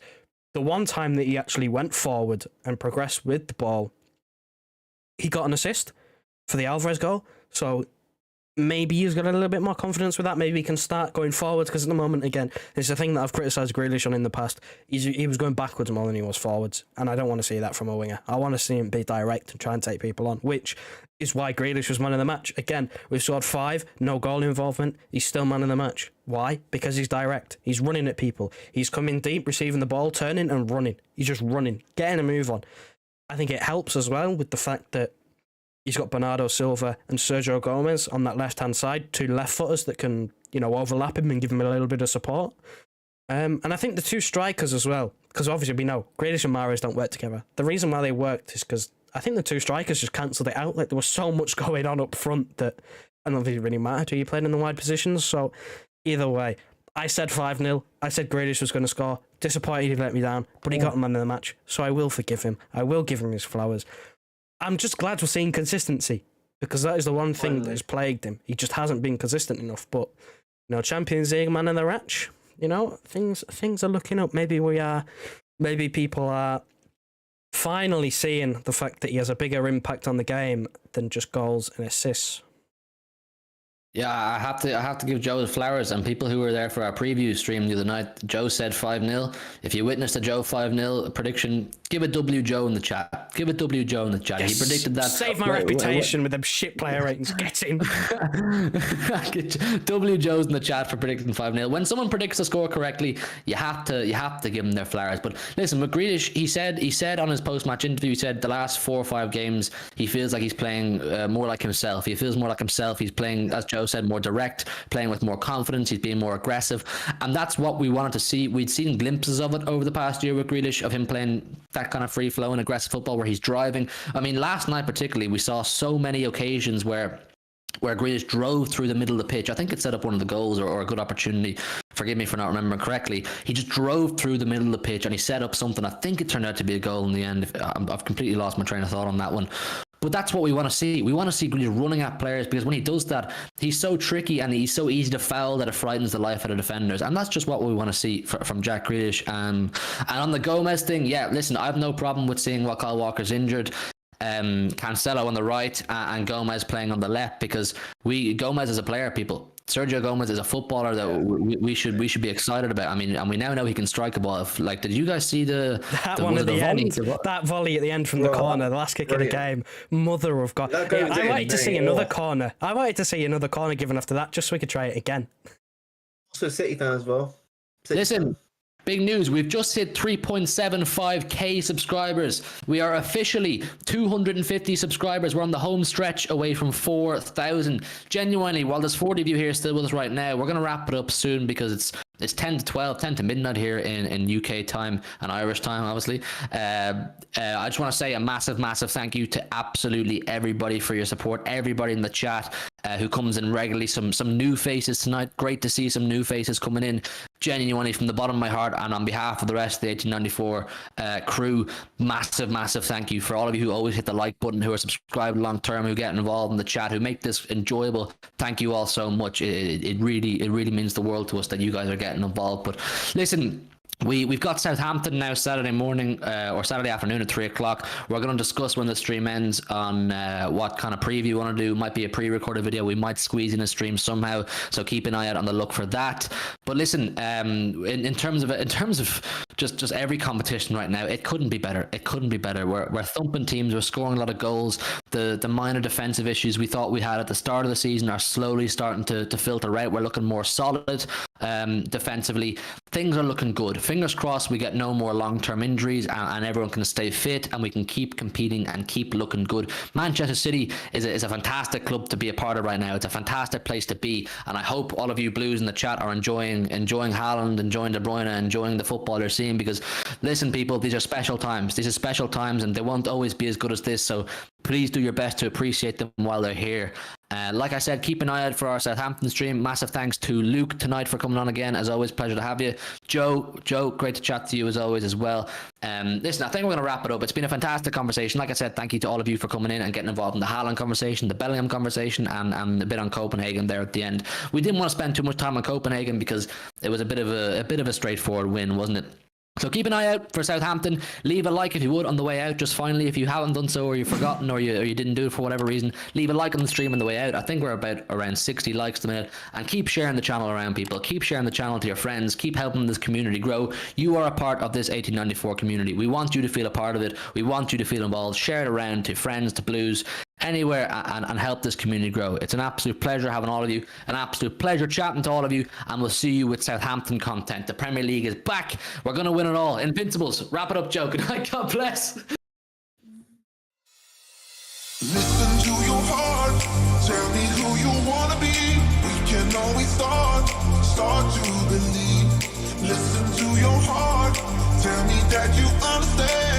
Speaker 4: the one time that he actually went forward and progressed with the ball, he got an assist for the Alvarez goal. So maybe he's got a little bit more confidence with that. Maybe he can start going forwards, because at the moment, again, it's a thing that I've criticised Grealish on in the past. He was going backwards more than he was forwards, and I don't want to see that from a winger. I want to see him be direct and try and take people on, which is why Grealish was man of the match. Again, we've scored 5, no goal involvement. He's still man of the match. Why? Because he's direct. He's running at people. He's coming deep, receiving the ball, turning and running. He's just running, getting a move on. I think it helps as well with the fact that he's got Bernardo Silva and Sergio Gomez on that left-hand side, 2 left-footers that can, overlap him and give him a little bit of support. And I think the 2 strikers as well, because obviously we know Grealish and Mahrez don't work together. The reason why they worked is because I think the 2 strikers just cancelled it out. Like, there was so much going on up front that I don't think it really mattered who you played in the wide positions. So either way, I said 5-0. I said Grealish was going to score. Disappointed he let me down, but he got man of the match. So I will forgive him. I will give him his flowers. I'm just glad we're seeing consistency, because that is the one thing that has plagued him. He just hasn't been consistent enough. But, Champions League man of the match, things are looking up. Maybe people are finally seeing the fact that he has a bigger impact on the game than just goals and assists.
Speaker 2: Yeah, I have to give Joe his flowers, and people who were there for our preview stream the other night. Joe said 5-0. If you witnessed a Joe 5-0 prediction, give it W Joe in the chat. Give it W Joe in the chat.
Speaker 4: Yes.
Speaker 2: He predicted that.
Speaker 4: Save my reputation with them shit player ratings. Get in.
Speaker 2: W Joe's in the chat for predicting 5-0. When someone predicts a score correctly, you have to give them their flowers. But listen, with Grealish, he said on his post-match interview, he said the last 4 or 5 games he feels like he's playing more like himself. He feels more like himself. He's playing, as Joe said, more direct, playing with more confidence. He's being more aggressive, and that's what we wanted to see. We'd seen glimpses of it over the past year with Grealish, of him playing that kind of free-flowing, aggressive football where he's driving. I mean, last night particularly, we saw so many occasions where Grealish drove through the middle of the pitch. I think it set up one of the goals or a good opportunity. Forgive me for not remembering correctly. He just drove through the middle of the pitch and he set up something. I think it turned out to be a goal in the end. I've completely lost my train of thought on that one. But that's what we want to see. We want to see Grealish running at players, because when he does that, he's so tricky and he's so easy to foul that it frightens the life out of defenders. And that's just what we want to see from Jack Grealish. And on the Gomez thing, yeah, listen, I have no problem with seeing while Kyle Walker's injured, Cancelo on the right and Gomez playing on the left, because Gomez is a player, people. Sergio Gomez is a footballer that we should be excited about. I mean, and we now know he can strike a ball. Like, did you guys see that one at the end?
Speaker 4: That volley at the end from the corner, the last kick of the game. Mother of God! Yeah, I wanted to see another corner. I wanted to see another corner given after that, just so we could try it again.
Speaker 3: Also, City fan as well.
Speaker 2: Listen. Big news, we've just hit 3.75k subscribers. We are officially 250 subscribers. We're on the home stretch away from 4,000. Genuinely, while there's 40 of you here still with us right now, we're going to wrap it up soon, because it's 10 to 12, 10 to midnight here in UK time and Irish time, obviously. I just want to say a massive thank you to absolutely everybody for your support, everybody in the chat who comes in regularly. Some new faces tonight. Great to see some new faces coming in. Genuinely, from the bottom of my heart and on behalf of the rest of the 1894 crew, massive thank you for all of you who always hit the like button, who are subscribed long term, who get involved in the chat, who make this enjoyable. Thank you all so much. It really means the world to us that you guys are getting involved. But listen, we've got Southampton now Saturday morning or Saturday afternoon at 3 o'clock. We're going to discuss when the stream ends on what kind of preview we want to do. Might be a pre-recorded video. We might squeeze in a stream somehow, so keep an eye out on the look for that. But listen, in terms of just every competition right now, it couldn't be better. We're thumping teams. We're scoring a lot of goals. The minor defensive issues we thought we had at the start of the season are slowly starting to filter out. We're looking more solid defensively. Things are looking good. Fingers crossed we get no more long-term injuries and everyone can stay fit and we can keep competing and keep looking good. Manchester City is a fantastic club to be a part of right now. It's a fantastic place to be, and I hope all of you Blues in the chat are enjoying Haaland, enjoying De Bruyne, enjoying the football they're seeing, because listen people, these are special times. These are special times and they won't always be as good as this, so please do your best to appreciate them while they're here. Like I said, keep an eye out for our Southampton stream. Massive thanks to Luke tonight for coming on again. As always, pleasure to have you. Joe, great to chat to you as always as well. Listen, I think we're going to wrap it up. It's been a fantastic conversation. Like I said, thank you to all of you for coming in and getting involved in the Haaland conversation, the Bellingham conversation, and a bit on Copenhagen there at the end. We didn't want to spend too much time on Copenhagen because it was a bit of a straightforward win, wasn't it? So keep an eye out for Southampton. Leave a like if you would on the way out. Just finally, if you haven't done so, or you've forgotten, or you didn't do it for whatever reason, leave a like on the stream on the way out. I think we're about around 60 likes a minute. And keep sharing the channel around, people. Keep sharing the channel to your friends. Keep helping this community grow. You are a part of this 1894 community. We want you to feel a part of it. We want you to feel involved. Share it around to friends, to Blues, anywhere, and help this community grow. It's an absolute pleasure having all of you, an absolute pleasure chatting to all of you, and we'll see you with Southampton content. The Premier League is back. We're going to win it all. Invincibles. Wrap it up, Joe. Good night. God bless.
Speaker 1: Listen to your heart. Tell me who you want to be. We can always start to believe. Listen to your heart. Tell me that you understand.